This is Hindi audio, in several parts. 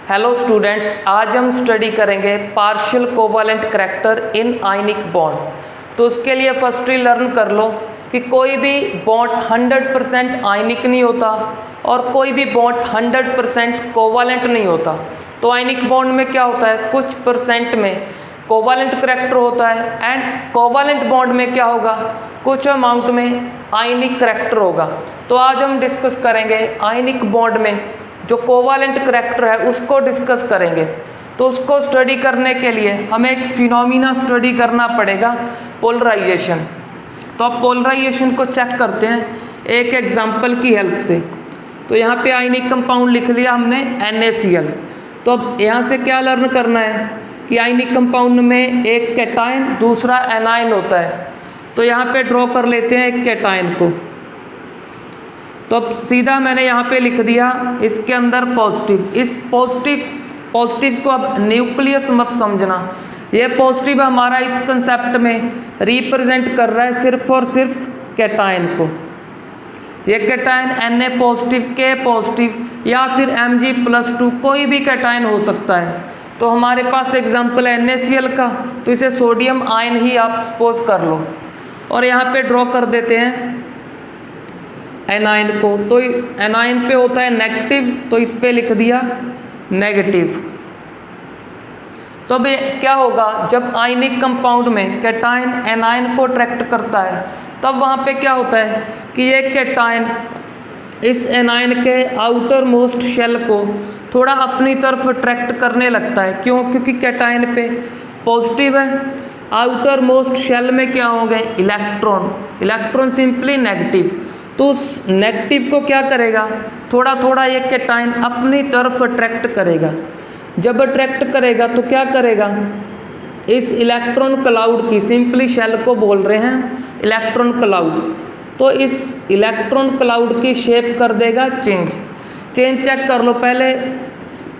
हेलो स्टूडेंट्स, आज हम स्टडी करेंगे पार्शियल कोवैलेंट करैक्टर इन आयनिक बॉन्ड। तो उसके लिए फर्स्टली लर्न कर लो कि कोई भी बॉन्ड 100% आयनिक नहीं होता और कोई भी बॉन्ड 100% कोवैलेंट नहीं होता। तो आयनिक बॉन्ड में क्या होता है, कुछ परसेंट में कोवैलेंट करैक्टर होता है एंड कोवैलेंट बॉन्ड में क्या होगा, कुछ अमाउंट में आयनिक करैक्टर होगा। तो आज हम डिस्कस करेंगे आयनिक बॉन्ड में जो कोवैलेंट करैक्टर है उसको डिस्कस करेंगे। तो उसको स्टडी करने के लिए हमें एक फिनोमिना स्टडी करना पड़ेगा, पोलराइजेशन। तो अब पोलराइजेशन को चेक करते हैं एक एग्जांपल की हेल्प से। तो यहाँ पे आयनिक कंपाउंड लिख लिया हमने NaCl। तो अब यहाँ से क्या लर्न करना है कि आयनिक कंपाउंड में एक कैटायन दूसरा एनायन होता है। तो यहाँ पे ड्रॉ कर लेते हैं एक कैटायन को। तो अब सीधा मैंने यहाँ पे लिख दिया इसके अंदर पॉजिटिव। इस पॉजिटिव को अब न्यूक्लियस मत समझना, ये पॉजिटिव हमारा इस कंसेप्ट में रिप्रेजेंट कर रहा है सिर्फ और सिर्फ कैटायन को। ये cation Na positive, K positive या फिर Mg+2 कोई भी कैटायन हो सकता है। तो हमारे पास एग्जाम्पल है NaCl का, तो इसे सोडियम आयन ही आप सपोज कर लो। और यहाँ पे ड्रॉ कर देते हैं एनायन को। तो एनायन पे होता है नेगेटिव, तो इस पे लिख दिया नेगेटिव। तो अब क्या होगा, जब आयनिक कंपाउंड में कैटायन एनायन को अट्रैक्ट करता है तब वहाँ पे क्या होता है कि ये कैटायन इस एनायन के आउटर मोस्ट शेल को थोड़ा अपनी तरफ अट्रैक्ट करने लगता है। क्यों? क्योंकि कैटायन पे पॉजिटिव है, आउटर मोस्ट शेल में क्या होंगे, इलेक्ट्रॉन सिंपली नेगेटिव। तो उस नेगेटिव को क्या करेगा, थोड़ा थोड़ा ये कैटायन अपनी तरफ अट्रैक्ट करेगा। जब अट्रैक्ट करेगा तो क्या करेगा, इस इलेक्ट्रॉन क्लाउड की, सिंपली शेल को बोल रहे हैं इलेक्ट्रॉन क्लाउड, तो इस इलेक्ट्रॉन क्लाउड की शेप कर देगा चेंज चेक कर लो। पहले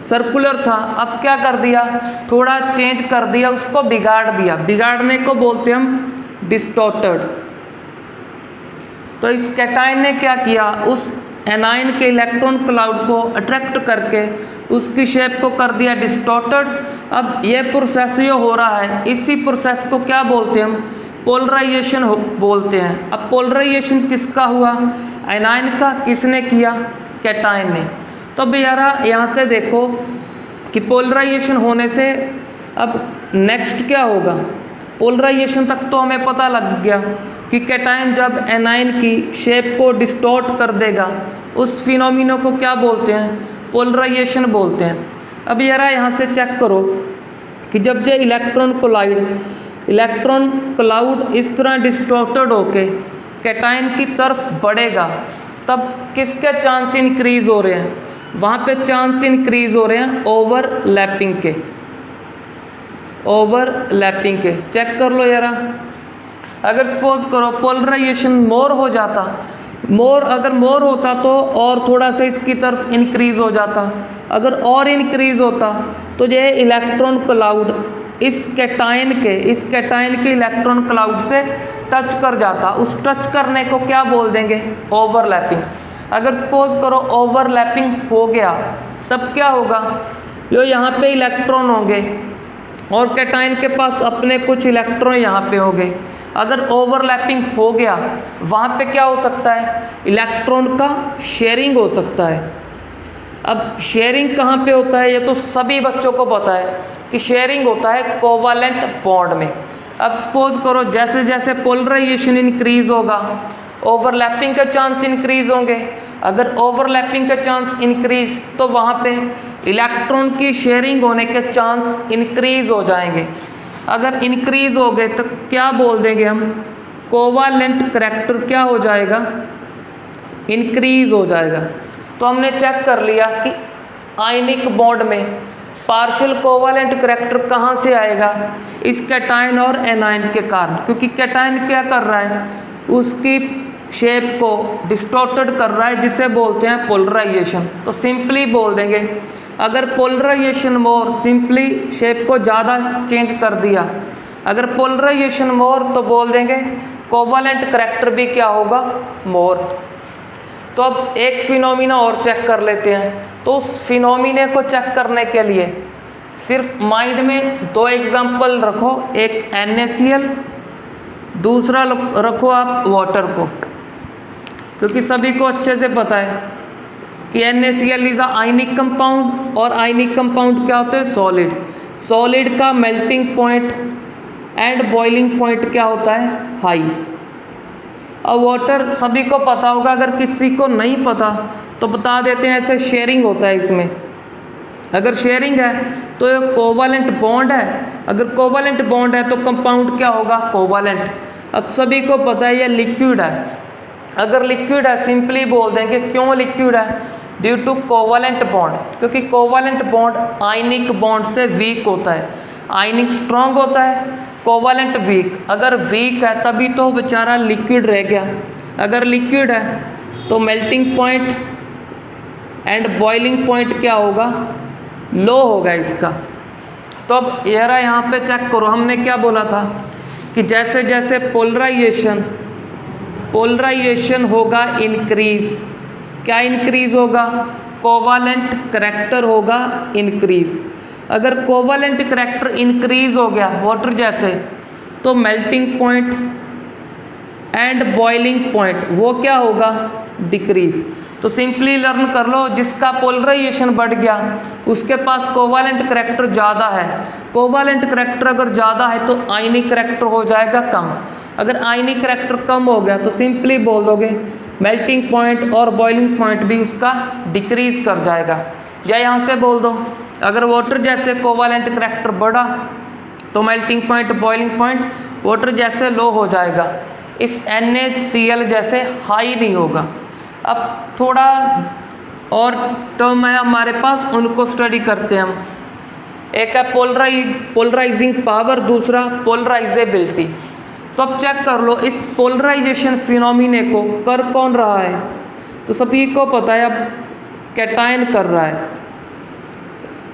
सर्कुलर था, अब क्या कर दिया, थोड़ा चेंज कर दिया, उसको बिगाड़ दिया। बिगाड़ने को बोलते हम डिस्टॉर्टेड। तो इस कैटायन ने क्या किया, उस एनायन के इलेक्ट्रॉन क्लाउड को अट्रैक्ट करके उसकी शेप को कर दिया डिस्टॉर्टेड। अब ये प्रोसेस जो हो रहा है, इसी प्रोसेस को क्या बोलते हैं हम, पोलराइजेशन बोलते हैं। अब पोलराइजेशन किसका हुआ, एनायन का। किसने किया, कैटायन ने। तो अब यार यहाँ से देखो कि पोलराइजेशन होने से अब नेक्स्ट क्या होगा, पोलराइजेशन तक तो हमें पता लग गया कि कैटायन जब एनायन की शेप को डिस्टॉर्ट कर देगा उस फिनोमिना को क्या बोलते हैं, पोलराइजेशन बोलते हैं। अब यारा यहाँ से चेक करो कि जब ये इलेक्ट्रॉन क्लाउड इस तरह डिस्टॉर्टेड होके कैटायन की तरफ बढ़ेगा तब किसके चांस इंक्रीज हो रहे हैं, वहाँ पे चांस इंक्रीज हो रहे हैं ओवरलैपिंग के। चेक कर लो यारा, अगर सपोज करो पोलराइजेशन मोर हो जाता, अगर मोर होता तो और थोड़ा सा इसकी तरफ इंक्रीज हो जाता। अगर और इंक्रीज होता तो ये इलेक्ट्रॉन क्लाउड इस कैटायन के इलेक्ट्रॉन क्लाउड से टच कर जाता। उस टच करने को क्या बोल देंगे, ओवरलैपिंग। अगर सपोज करो ओवरलैपिंग हो गया तब क्या होगा, जो यहाँ पे इलेक्ट्रॉन होंगे और कैटायन के पास अपने कुछ इलेक्ट्रॉन यहाँ पे होंगे। अगर ओवरलैपिंग हो गया वहाँ पे क्या हो सकता है, इलेक्ट्रॉन का शेयरिंग हो सकता है। अब शेयरिंग कहाँ पे होता है, ये तो सभी बच्चों को पता है कि शेयरिंग होता है कोवैलेंट बॉन्ड में। अब सपोज करो जैसे जैसे पोलराइजेशन इंक्रीज होगा ओवरलैपिंग के चांस इंक्रीज होंगे। अगर ओवरलैपिंग के चांस इंक्रीज तो वहाँ पे इलेक्ट्रॉन की शेयरिंग होने के चांस इंक्रीज हो जाएंगे। अगर इंक्रीज हो गए तो क्या बोल देंगे हम, कोवैलेंट करैक्टर क्या हो जाएगा, इंक्रीज हो जाएगा। तो हमने चेक कर लिया कि आयनिक बॉन्ड में पार्शियल कोवैलेंट करैक्टर कहाँ से आएगा, इस कैटायन और एनायन के कारण। क्योंकि कैटायन क्या कर रहा है, उसकी शेप को डिस्टॉर्टेड कर रहा है, जिसे बोलते हैं पोलराइजेशन। तो सिंपली बोल देंगे, अगर पोलराइजेशन मोर, सिंपली शेप को ज़्यादा चेंज कर दिया। अगर पोलराइजेशन मोर तो बोल देंगे कोवैलेंट करैक्टर भी क्या होगा, मोर। तो अब एक फिनोमिना और चेक कर लेते हैं तो उस फिनोमिने को चेक करने के लिए सिर्फ माइंड में दो एग्जाम्पल रखो, एक NaCl, दूसरा रखो आप वाटर को, क्योंकि सभी को अच्छे से पता है कि NaCl is a ionic compound, और आयनिक कंपाउंड क्या होते हैं? सॉलिड। सॉलिड का melting point and boiling point क्या होता है? हाई। अब वाटर सभी को पता होगा, अगर किसी को नहीं पता तो बता देते हैं, ऐसे शेयरिंग होता है इसमें। अगर शेयरिंग है तो ये कोवैलेंट बॉन्ड है, अगर कोवैलेंट बॉन्ड है तो कंपाउंड क्या होगा? कोवैलेंट। अब सभी को पता है ये लिक्विड है, अगर लिक्विड है सिंपली बोल देंगे क्यों लिक्विड है? ड्यू टू कोवैलेंट बॉन्ड, क्योंकि कोवैलेंट बॉन्ड आयनिक बॉन्ड से वीक होता है, आयनिक स्ट्रॉन्ग होता है, कोवैलेंट वीक। अगर वीक है तभी तो बेचारा लिक्विड रह गया। अगर लिक्विड है तो melting point and boiling point क्या होगा? लो होगा इसका। तो अब ये रहा, यहाँ पे चेक करो, हमने क्या बोला था कि जैसे जैसे पोलराइजेशन होगा इंक्रीज, क्या इंक्रीज होगा? कोवैलेंट करैक्टर होगा इंक्रीज। अगर कोवैलेंट करैक्टर इंक्रीज हो गया वाटर जैसे, तो melting point and boiling point वो क्या होगा? डिक्रीज। तो सिंपली लर्न कर लो, जिसका पोलराइजेशन बढ़ गया उसके पास कोवैलेंट करैक्टर ज़्यादा है। कोवैलेंट करैक्टर अगर ज़्यादा है तो आयनिक करैक्टर हो जाएगा कम। अगर आयनिक करैक्टर कम हो गया तो सिंपली बोल दोगे मेल्टिंग पॉइंट और बॉइलिंग पॉइंट भी उसका डिक्रीज कर जाएगा। या यहाँ से बोल दो, अगर वाटर जैसे कोवैलेंट करैक्टर बढ़ा तो melting point boiling point water जैसे लो हो जाएगा, इस NaCl जैसे हाई नहीं होगा। अब थोड़ा और टर्म है हमारे पास, उनको स्टडी करते हैं हम। एक है पोलराइजिंग पावर, दूसरा पोलराइजेबिलिटी। तो अब चेक कर लो, इस पोलराइजेशन फिनोमिने को कर कौन रहा है? तो सभी को पता है अब कैटायन कर रहा है,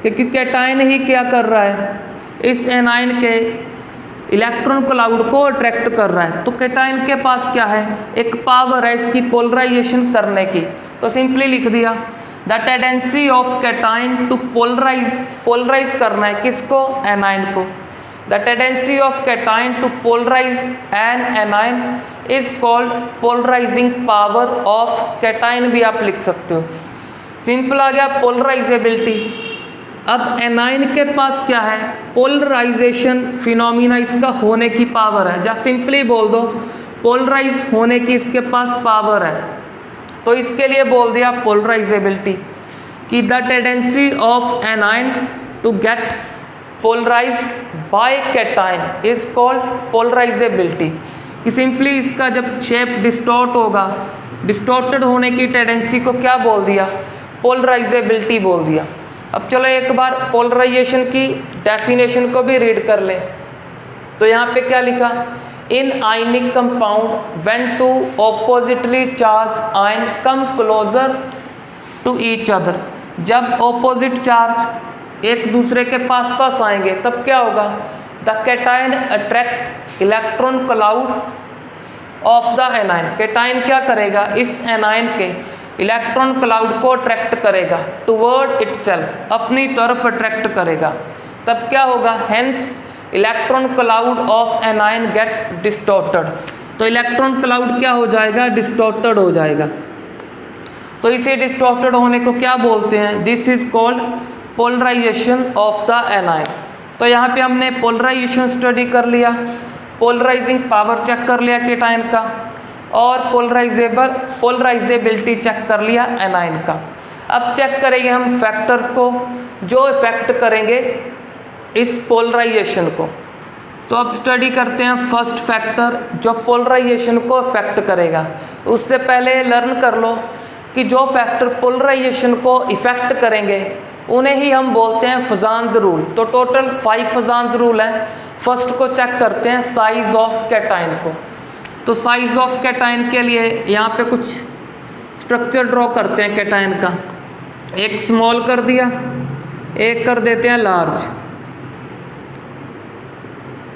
क्योंकि कैटायन ही क्या कर रहा है? इस एनायन के इलेक्ट्रॉन क्लाउड को अट्रैक्ट कर रहा है। तो कैटायन के पास क्या है? एक पावर है इसकी पोलराइजेशन करने की। तो सिंपली लिख दिया the tendency of cation to polarize करना है किसको? एनायन को। The tendency of cation to polarize an anion is called polarizing power of cation, भी आप लिख सकते हो। सिंपल आ गया पोलराइजेबिलिटी। अब एनायन के पास क्या है? पोलराइजेशन फिनोमिना इसका होने की पावर है, या सिंपली बोल दो पोलराइज होने की इसके पास पावर है। तो इसके लिए बोल दिया पोलराइजेबिलिटी कि the tendency of anion to get polarized by cation is called polarizability. कि सिंपली इसका जब शेप डिस्टॉर्ट होगा, डिस्टॉर्टेड होने की टेंडेंसी को क्या बोल दिया? पोलराइजेबिलिटी बोल दिया। अब चलो एक बार पोलराइजेशन की डेफिनेशन को भी रीड कर लें। तो यहाँ पे क्या लिखा? In ionic compound when two oppositely charge ion come closer to each other, जब ऑपोजिट चार्ज एक दूसरे के पास आएंगे तब क्या होगा? The cation attract electron cloud of the anion. Cation क्या करेगा? इस एनायन के इलेक्ट्रॉन क्लाउड को अट्रैक्ट करेगा टुवर्ड इटसेल्फ, अपनी तरफ अट्रैक्ट करेगा। तब क्या होगा? Hence electron cloud of anion get distorted. तो इलेक्ट्रॉन क्लाउड क्या हो जाएगा? डिस्टॉर्टेड हो जाएगा। तो इसे डिस्टॉर्टेड होने को क्या बोलते हैं? This is called polarization of the anion. तो यहाँ पे हमने पोलराइजेशन स्टडी कर लिया, पोलराइजिंग पावर चेक कर लिया कैटायन का, और पोलराइजेबिलिटी चेक कर लिया एनायन का। अब चेक करेंगे हम फैक्टर्स को जो इफेक्ट करेंगे इस पोलराइजेशन को। तो अब स्टडी करते हैं फर्स्ट फैक्टर जो पोलराइजेशन को इफेक्ट करेगा। उससे पहले लर्न कर लो कि जो फैक्टर पोलराइजेशन को इफेक्ट करेंगे उन्हें ही हम बोलते हैं फजान्स रूल। तो टोटल 5 फजान्स रूल है। फर्स्ट को चेक करते हैं साइज ऑफ कैटायन को। तो साइज ऑफ कैटायन के लिए यहाँ पे कुछ स्ट्रक्चर ड्रॉ करते हैं कैटायन का। एक स्मॉल कर दिया, एक कर देते हैं लार्ज।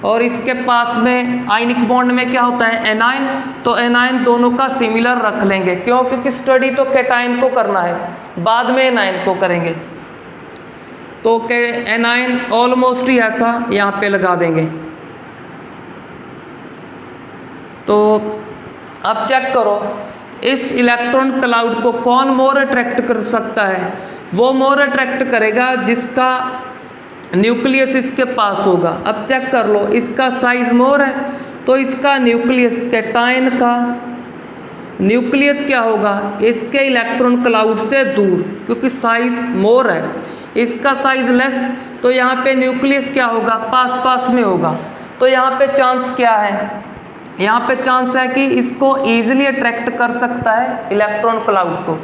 और इसके पास में आयनिक बॉन्ड में क्या होता है, एनायन। तो एनायन दोनों का सिमिलर रख लेंगे, क्यों? क्योंकि स्टडी तो कैटायन को करना है, बाद में एनायन को करेंगे। तो एनायन ऑलमोस्ट ही ऐसा यहाँ पे लगा देंगे। तो अब चेक करो, इस इलेक्ट्रॉन क्लाउड को कौन मोर अट्रैक्ट कर सकता है? वो मोर अट्रैक्ट करेगा जिसका न्यूक्लियस इसके पास होगा। अब चेक कर लो, इसका साइज मोर है तो इसका न्यूक्लियस, कैटायन का न्यूक्लियस क्या होगा, इसके इलेक्ट्रॉन क्लाउड से दूर, क्योंकि साइज मोर है। इसका साइज लेस, तो यहाँ पे न्यूक्लियस क्या होगा, पास पास में होगा। तो यहाँ पे चांस क्या है, यहाँ पे चांस है कि इसको ईजिली अट्रैक्ट कर सकता है इलेक्ट्रॉन क्लाउड को।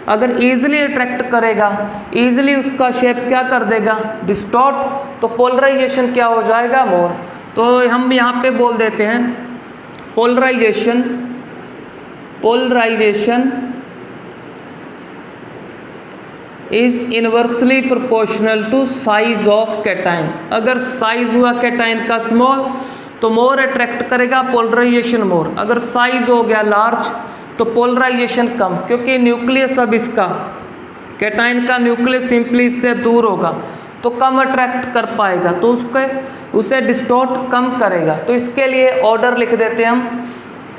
अगर ईजिली अट्रैक्ट करेगा, ईजिली उसका शेप क्या कर देगा, डिस्टॉर्ट, तो पोलराइजेशन क्या हो जाएगा, मोर। तो हम यहाँ पे बोल देते हैं polarization is inversely proportional to size of cation. अगर साइज हुआ कैटायन का स्मॉल तो मोर अट्रैक्ट करेगा, पोलराइजेशन मोर। अगर साइज हो गया लार्ज तो पोलराइजेशन कम, क्योंकि न्यूक्लियस अब इसका कैटायन का न्यूक्लियस सिंपली इससे दूर होगा तो कम अट्रैक्ट कर पाएगा, तो उसे डिस्टॉर्ट कम करेगा। तो इसके लिए ऑर्डर लिख देते हैं हम।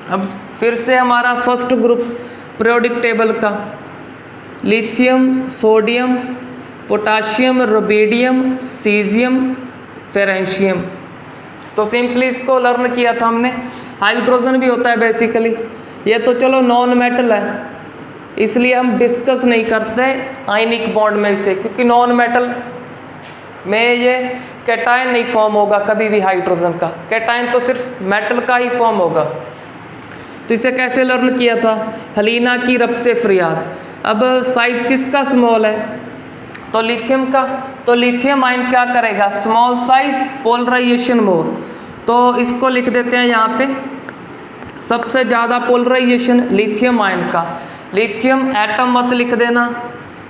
अब फिर से हमारा फर्स्ट ग्रुप पीरियोडिक टेबल का, lithium, sodium, potassium, rubidium, caesium, francium. तो सिंपली इसको लर्न किया था हमने। हाइड्रोजन भी होता है बेसिकली, ये तो चलो नॉन मेटल है, इसलिए हम डिस्कस नहीं करते आयनिक बॉन्ड में इसे, क्योंकि नॉन मेटल में ये कैटायन नहीं फॉर्म होगा कभी भी हाइड्रोजन का। कैटायन तो सिर्फ मेटल का ही फॉर्म होगा। तो इसे कैसे लर्न किया था, हलीना की रब से फरियाद। अब साइज किसका स्मॉल है, तो लिथियम का। तो लिथियम आयन क्या करेगा, स्मॉल साइज, पोलराइजेशन मोर। तो इसको लिख देते हैं यहाँ पे, सबसे ज़्यादा पोलराइजेशन लिथियम आयन का। लिथियम एटम मत लिख देना,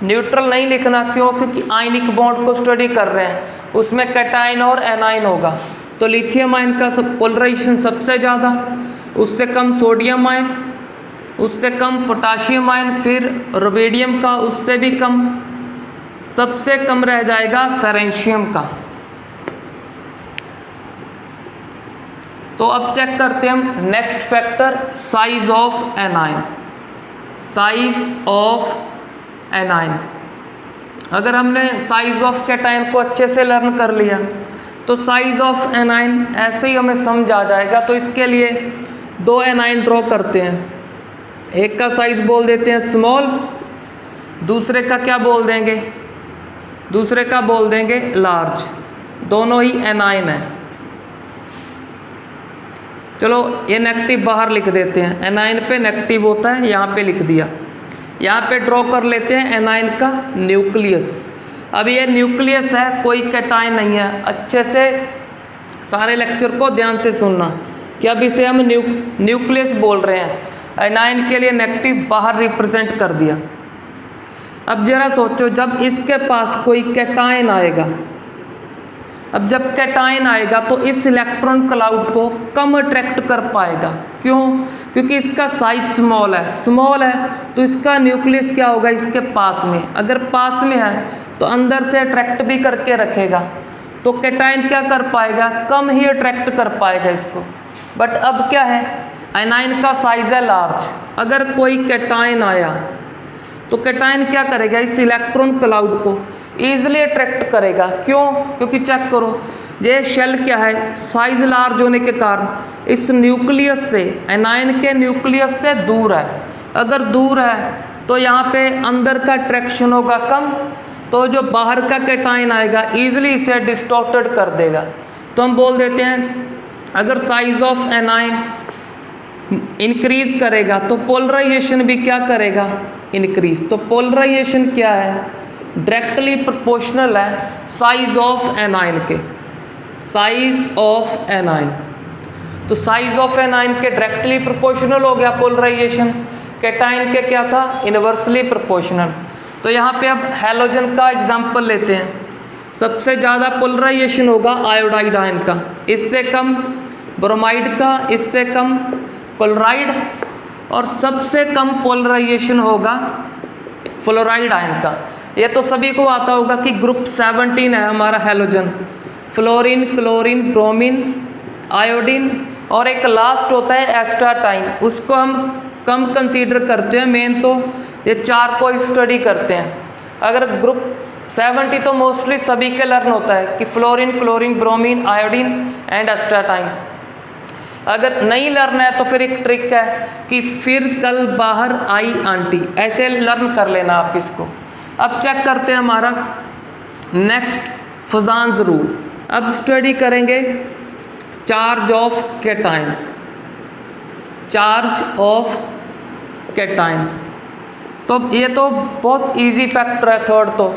न्यूट्रल नहीं लिखना, क्यों? क्योंकि आयनिक बॉन्ड को स्टडी कर रहे हैं, उसमें कैटायन और एनायन होगा। तो लिथियम आयन का पोलराइजेशन सबसे ज़्यादा, उससे कम सोडियम आयन, उससे कम पोटाशियम आयन, फिर रुबिडियम का उससे भी कम, सबसे कम रह जाएगा फेरेंशियम का। तो अब चेक करते हैं हम next factor, size of anion. Size of anion, अगर हमने साइज ऑफ कैटायन को अच्छे से लर्न कर लिया तो साइज ऑफ एनायन ऐसे ही हमें समझ आ जाएगा। तो इसके लिए दो एनायन ड्रॉ करते हैं, एक का साइज बोल देते हैं स्मॉल, दूसरे का क्या बोल देंगे, दूसरे का बोल देंगे लार्ज। दोनों ही एनायन है। चलो ये नेगेटिव बाहर लिख देते हैं, एनायन पे नेगेटिव होता है, यहाँ पे लिख दिया। यहाँ पे ड्रॉ कर लेते हैं एनायन का न्यूक्लियस। अब ये न्यूक्लियस है, कोई कैटायन नहीं है। अच्छे से सारे लेक्चर को ध्यान से सुनना कि अब इसे हम न्यूक्लियस बोल रहे हैं। एनायन के लिए नेगेटिव बाहर रिप्रेजेंट कर दिया। अब जरा सोचो, जब इसके पास कोई कैटायन आएगा, अब जब कैटायन आएगा तो इस इलेक्ट्रॉन क्लाउड को कम अट्रैक्ट कर पाएगा। क्यों? क्योंकि इसका साइज स्मॉल है। स्मॉल है तो इसका न्यूक्लियस क्या होगा, इसके पास में। अगर पास में है तो अंदर से अट्रैक्ट भी करके रखेगा, तो कैटायन क्या कर पाएगा, कम ही अट्रैक्ट कर पाएगा इसको। बट अब क्या है, एनायन का साइज है लार्ज। अगर कोई कैटायन आया तो कैटायन क्या करेगा, इस इलेक्ट्रॉन क्लाउड को ईजिली अट्रैक्ट करेगा। क्यों? क्योंकि चेक करो, ये शेल क्या है, साइज लार्ज होने के कारण इस न्यूक्लियस से, एनायन के न्यूक्लियस से दूर है। अगर दूर है तो यहाँ पे अंदर का अट्रैक्शन होगा कम, तो जो बाहर का कैटायन आएगा ईजिली इसे डिस्टॉर्टेड कर देगा। तो हम बोल देते हैं, अगर साइज ऑफ एनायन इंक्रीज करेगा तो पोलराइजेशन भी क्या करेगा, इंक्रीज। तो पोलराइजेशन क्या है, डायरेक्टली प्रोपोर्शनल है साइज ऑफ एनायन के। साइज ऑफ एनायन, तो साइज ऑफ एनायन के डायरेक्टली प्रोपोर्शनल हो गया पोलराइजेशन। कैटायन के क्या था, इनवर्सली प्रोपोर्शनल। तो यहाँ पे अब हैलोजन का एग्जांपल लेते हैं। सबसे ज़्यादा पोलराइजेशन होगा आयोडाइड आयन का, इससे कम ब्रोमाइड का, इससे कम क्लोराइड, और सबसे कम पोलराइजेशन होगा फ्लोराइड आयन का। ये तो सभी को आता होगा कि ग्रुप 17 है हमारा halogen, fluorine, chlorine, bromine, iodine, और एक लास्ट होता है एस्टाटाइन, उसको हम कम कंसीडर करते हैं। मेन तो ये 4 को स्टडी करते हैं। अगर ग्रुप 70 तो मोस्टली सभी के लर्न होता है कि fluorine, chlorine, bromine, iodine and एस्टाटाइन। अगर नहीं लर्न है तो फिर एक ट्रिक है कि फिर कल बाहर आई आंटी, ऐसे लर्न कर लेना आप इसको। अब चेक करते हैं हमारा नेक्स्ट फजान्स रूल। अब स्टडी करेंगे charge of cation, charge of cation. तो ये तो बहुत इजी फैक्टर है थर्ड तो,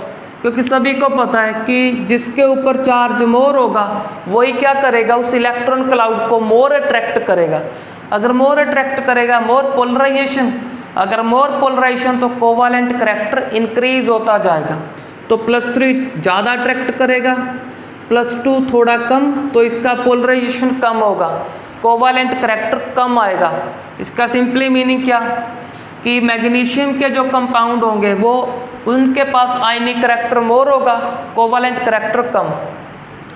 क्योंकि सभी को पता है कि जिसके ऊपर चार्ज मोर होगा वही क्या करेगा, उस इलेक्ट्रॉन क्लाउड को मोर अट्रैक्ट करेगा। अगर मोर अट्रैक्ट करेगा, मोर पोलराइजेशन, अगर मोर पोलराइजेशन तो कोवालेंट करैक्टर इंक्रीज होता जाएगा। तो +3 ज़्यादा अट्रैक्ट करेगा, +2 थोड़ा कम, तो इसका पोलराइजेशन कम होगा, कोवालेंट करैक्टर कम आएगा। इसका सिंपली मीनिंग क्या कि मैग्नीशियम के जो कंपाउंड होंगे वो उनके पास आयनिक करैक्टर मोर होगा, कोवालेंट करैक्टर कम,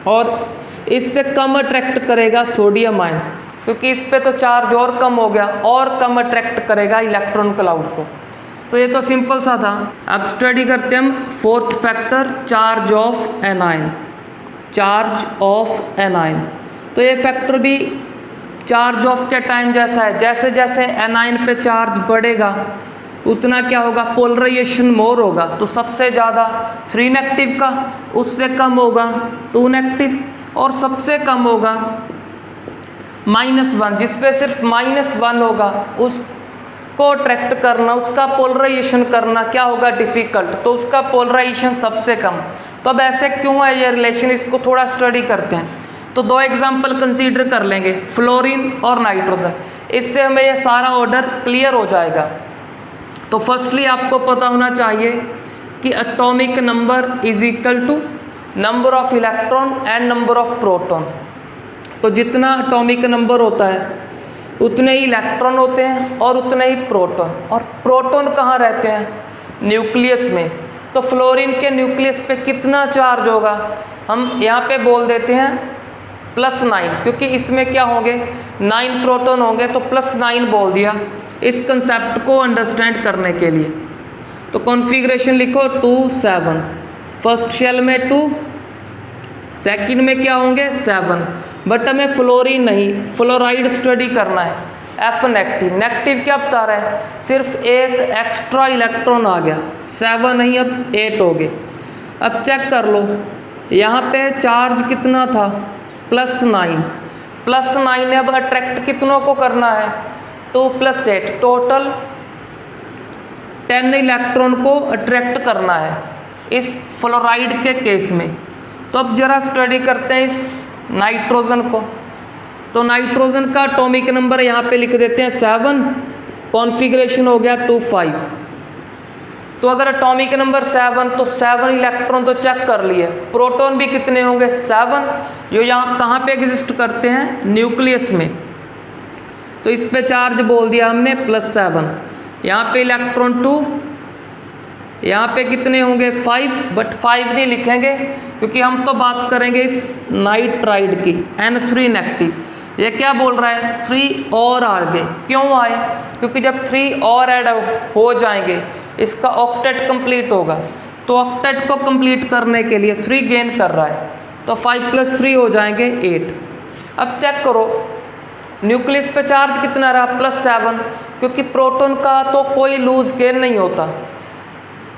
और इससे कम अट्रैक्ट करेगा सोडियम आयन, क्योंकि इस पे तो चार्ज और कम हो गया, और कम अट्रैक्ट करेगा इलेक्ट्रॉन क्लाउड को। तो ये तो सिंपल सा था। अब स्टडी करते हैं हम fourth factor, charge of anion, charge of anion. तो ये फैक्टर भी चार्ज ऑफ कैटायन जैसा है, जैसे जैसे एनायन पे चार्ज बढ़ेगा उतना क्या होगा, पोलराइजेशन मोर होगा। तो सबसे ज़्यादा 3 नेगेटिव का, उससे कम होगा 2 नेगेटिव, और सबसे कम होगा -1, जिस पे सिर्फ -1 होगा उसको अट्रैक्ट करना, उसका पोलराइजेशन करना क्या होगा, डिफ़िकल्ट, तो उसका पोलराइजेशन सबसे कम। तो अब ऐसे क्यों है ये रिलेशन, इसको थोड़ा स्टडी करते हैं। तो 2 एग्जाम्पल कंसीडर कर लेंगे, फ्लोरीन और नाइट्रोजन, इससे हमें ये सारा ऑर्डर क्लियर हो जाएगा। तो फर्स्टली आपको पता होना चाहिए कि atomic number is equal to number of electron and number of proton. तो जितना एटॉमिक नंबर होता है उतने ही इलेक्ट्रॉन होते हैं और उतने ही प्रोटॉन। और प्रोटॉन कहाँ रहते हैं, न्यूक्लियस में। तो फ्लोरीन के न्यूक्लियस पे कितना चार्ज होगा, हम यहाँ पे बोल देते हैं +9, क्योंकि इसमें क्या होंगे 9 प्रोटॉन होंगे, तो +9 बोल दिया इस कंसेप्ट को अंडरस्टैंड करने के लिए। तो कॉन्फ़िगरेशन लिखो 2 7, फर्स्ट शेल में 2, सेकंड में क्या होंगे 7। बट हमें फ्लोरीन नहीं, फ्लोराइड स्टडी करना है, F नेगेटिव। नेगेटिव क्या बता रहा है, सिर्फ एक एक्स्ट्रा इलेक्ट्रॉन आ गया, 7 नहीं अब 8 हो गए। अब चेक कर लो यहाँ पे चार्ज कितना था, +9, +9 ने अब अट्रैक्ट कितनों को करना है, 2 + 8, टोटल 10 इलेक्ट्रॉन को अट्रैक्ट करना है इस फ्लोराइड के केस में। तो अब जरा स्टडी करते हैं इस नाइट्रोजन को। तो नाइट्रोजन का एटॉमिक नंबर यहाँ पे लिख देते हैं 7, कॉन्फ़िगरेशन हो गया 2 5। तो अगर एटॉमिक नंबर 7 तो 7 इलेक्ट्रॉन तो चेक कर लिए, प्रोटॉन भी कितने होंगे 7, जो यहाँ कहाँ पे एग्जिस्ट करते हैं, न्यूक्लियस में। तो इस पे चार्ज बोल दिया हमने +7, यहाँ पे इलेक्ट्रॉन 2, यहाँ पे कितने होंगे 5, बट 5 नहीं लिखेंगे क्योंकि हम तो बात करेंगे इस नाइट्राइड की, N3 नेगेटिव। ये क्या बोल रहा है, 3 और आ गए, क्यों आए, क्योंकि जब 3 और ऐड हो जाएंगे इसका ऑक्टेट कंप्लीट होगा। तो ऑक्टेट को कंप्लीट करने के लिए 3 गेन कर रहा है, तो 5 + 3 हो जाएंगे 8। अब चेक करो न्यूक्लियस पे चार्ज कितना रहा, +7, क्योंकि प्रोटॉन का तो कोई लूज गेन नहीं होता।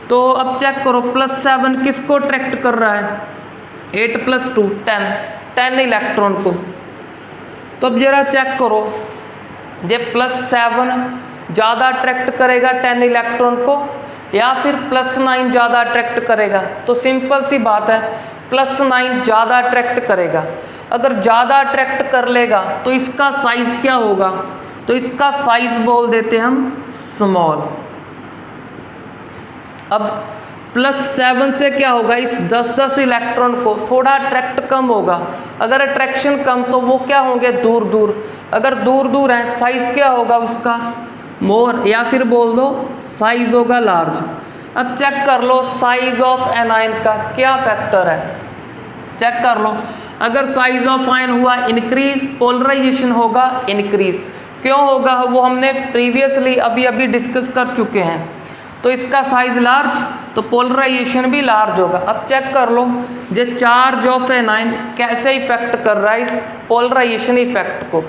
तो अब चेक करो +7 किसको अट्रैक्ट कर रहा है, 8 + 2 10 इलेक्ट्रॉन को। तो अब जरा चेक करो ये +7 ज़्यादा अट्रैक्ट करेगा 10 इलेक्ट्रॉन को या फिर +9 ज़्यादा अट्रैक्ट करेगा। तो सिंपल सी बात है +9 ज़्यादा अट्रैक्ट करेगा। अगर ज़्यादा अट्रैक्ट कर लेगा तो इसका साइज़ क्या होगा, तो इसका साइज़ बोल देते हैं हम स्मॉल। अब +7 से क्या होगा, इस 10-10 इलेक्ट्रॉन को थोड़ा अट्रैक्ट कम होगा। अगर अट्रैक्शन कम तो वो क्या होंगे, दूर दूर। अगर दूर दूर है, साइज क्या होगा उसका, मोर, या फिर बोल दो साइज होगा लार्ज। अब चेक कर लो साइज ऑफ एनायन का क्या फैक्टर है, चेक कर लो। अगर साइज ऑफ आयन हुआ इंक्रीज, पोलराइजेशन होगा इंक्रीज। क्यों होगा, वो हमने प्रीवियसली अभी डिस्कस कर चुके हैं। तो इसका साइज लार्ज तो पोलराइजेशन भी लार्ज होगा। अब चेक कर लो जो चार्ज ऑफ एनायन कैसे इफेक्ट कर रहा है इस पोलराइजेशन इफेक्ट को।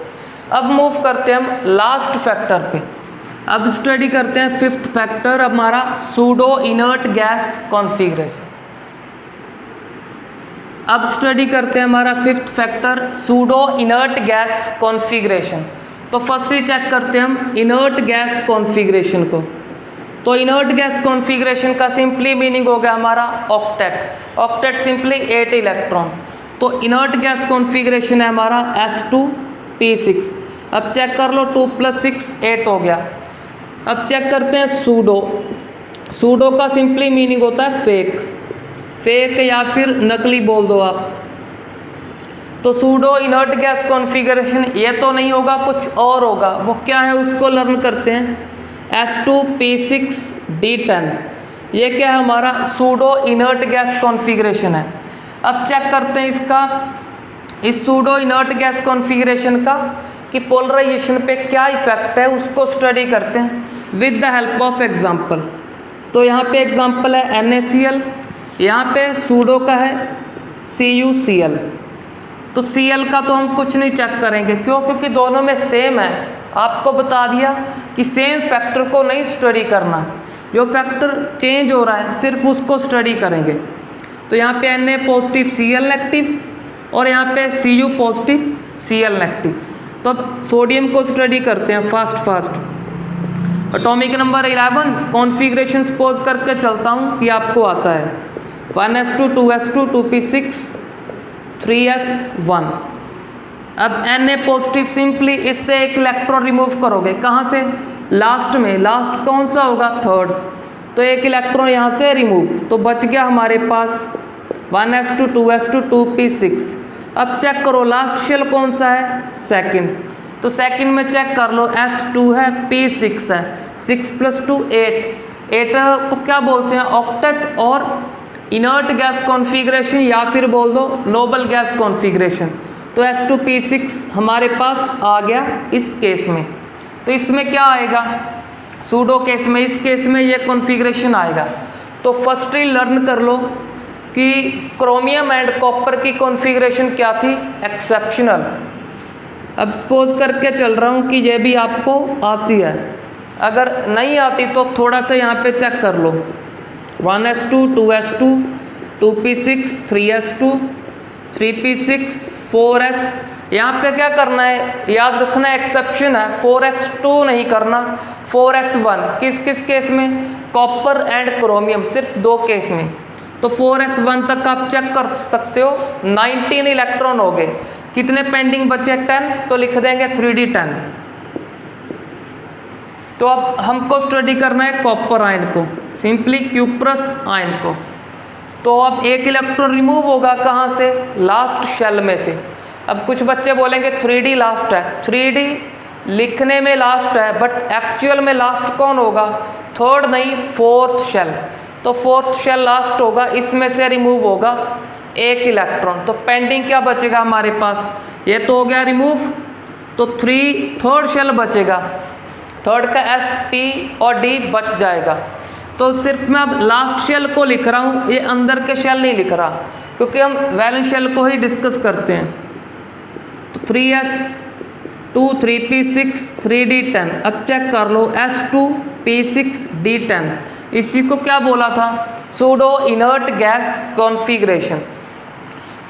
अब मूव करते हैं हम लास्ट फैक्टर पे। अब स्टडी करते हैं फिफ्थ फैक्टर हमारा सूडो इनर्ट गैस कॉन्फ़िगरेशन। अब स्टडी करते हैं हमारा fifth factor pseudo inert gas configuration. तो फर्स्ट ही चेक करते हैं हम इनर्ट गैस कॉन्फ़िगरेशन को। तो इनर्ट गैस कॉन्फ़िगरेशन का सिंपली मीनिंग हो गया हमारा ऑक्टेट। Octet simply 8 electron. तो इनर्ट गैस कॉन्फ़िगरेशन है हमारा S2P6। अब चेक कर लो 2 + 6 8 हो गया। अब चेक करते हैं सूडो। सूडो का सिंपली मीनिंग होता है फेक, फेक या फिर नकली बोल दो आप। तो सूडो इनर्ट गैस कॉन्फ़िगरेशन ये तो नहीं होगा, कुछ और होगा। वो क्या है उसको लर्न करते हैं। S2P6D10 ये क्या है हमारा सूडो इनर्ट गैस कॉन्फ़िगरेशन है। अब चेक करते हैं इसका, इस सूडो इनर्ट गैस कॉन्फ़िगरेशन का कि पोलराइजेशन पे क्या इफेक्ट है उसको स्टडी करते हैं with the help of example. तो यहाँ पे एग्जांपल है NaCl, यहाँ पे सूडो का है CuCl। तो Cl का तो हम कुछ नहीं चेक करेंगे, क्यों, क्योंकि दोनों में सेम है। आपको बता दिया कि सेम फैक्टर को नहीं स्टडी करना, जो फैक्टर चेंज हो रहा है सिर्फ उसको स्टडी करेंगे। तो यहाँ पे Na पॉजिटिव Cl नेगेटिव और यहाँ पे Cu पॉजिटिव Cl नेगेटिव। तो अब सोडियम को स्टडी करते हैं fast. Atomic number 11 configuration suppose करके चलता हूँ कि आपको आता है 1s2 2s2 2p6 3s1। अब Na पॉजिटिव सिंपली इससे एक इलेक्ट्रॉन रिमूव करोगे, कहाँ से, लास्ट में। लास्ट कौन सा होगा, थर्ड। तो एक इलेक्ट्रॉन यहाँ से रिमूव, तो बच गया हमारे पास 1s2 2s2 2p6। अब चेक करो लास्ट शेल कौन सा है, सेकंड। तो सेकंड में चेक कर लो S2 है P6 है, 6 + 2 8। 8 को क्या बोलते हैं, ऑक्टेट और इनर्ट गैस कॉन्फ़िगरेशन या फिर बोल दो नोबल गैस कॉन्फ़िगरेशन। तो S2P6 हमारे पास आ गया इस केस में। तो इसमें क्या आएगा, सूडो केस में, इस केस में ये कॉन्फ़िगरेशन आएगा। तो फर्स्टली लर्न कर लो कि क्रोमियम एंड कॉपर की कॉन्फ़िगरेशन क्या थी, एक्सेप्शनल। अब सपोज करके चल रहा हूँ कि ये भी आपको आती है, अगर नहीं आती तो थोड़ा सा यहाँ पे चेक कर लो 1s2 2s2 2p6 3s2 3p6 4s। यहाँ पे क्या करना है, याद रखना है एक्सेप्शन है, 4s2 नहीं करना, 4s1। किस किस केस में, कॉपर एंड क्रोमियम, सिर्फ 2 केस में। तो 4s1 तक आप चेक कर सकते हो। 19 इलेक्ट्रॉन हो गए, कितने पेंडिंग बचे, 10। तो लिख देंगे 3d10। तो अब हमको स्टडी करना है कॉपर आयन को, सिंपली क्यूप्रस आयन को। तो अब एक इलेक्ट्रॉन रिमूव होगा कहाँ से, लास्ट शेल में से। अब कुछ बच्चे बोलेंगे 3d लास्ट है, 3d लिखने में लास्ट है बट एक्चुअल में लास्ट कौन होगा, थर्ड नहीं, फोर्थ शेल। तो फोर्थ शेल लास्ट होगा, इसमें से रिमूव होगा एक इलेक्ट्रॉन। तो पेंडिंग क्या बचेगा हमारे पास, ये तो हो गया रिमूव। तो थर्ड शेल बचेगा, थर्ड का S P और D बच जाएगा। तो सिर्फ मैं अब लास्ट शेल को लिख रहा हूँ, ये अंदर के शेल नहीं लिख रहा, क्योंकि हम वैलेंस शेल को ही डिस्कस करते हैं। तो 3s2 3p6 3d10। अब चेक कर लो S2p6d10, इसी को क्या बोला था, सूडो इनर्ट गैस कॉन्फ़िगरेशन।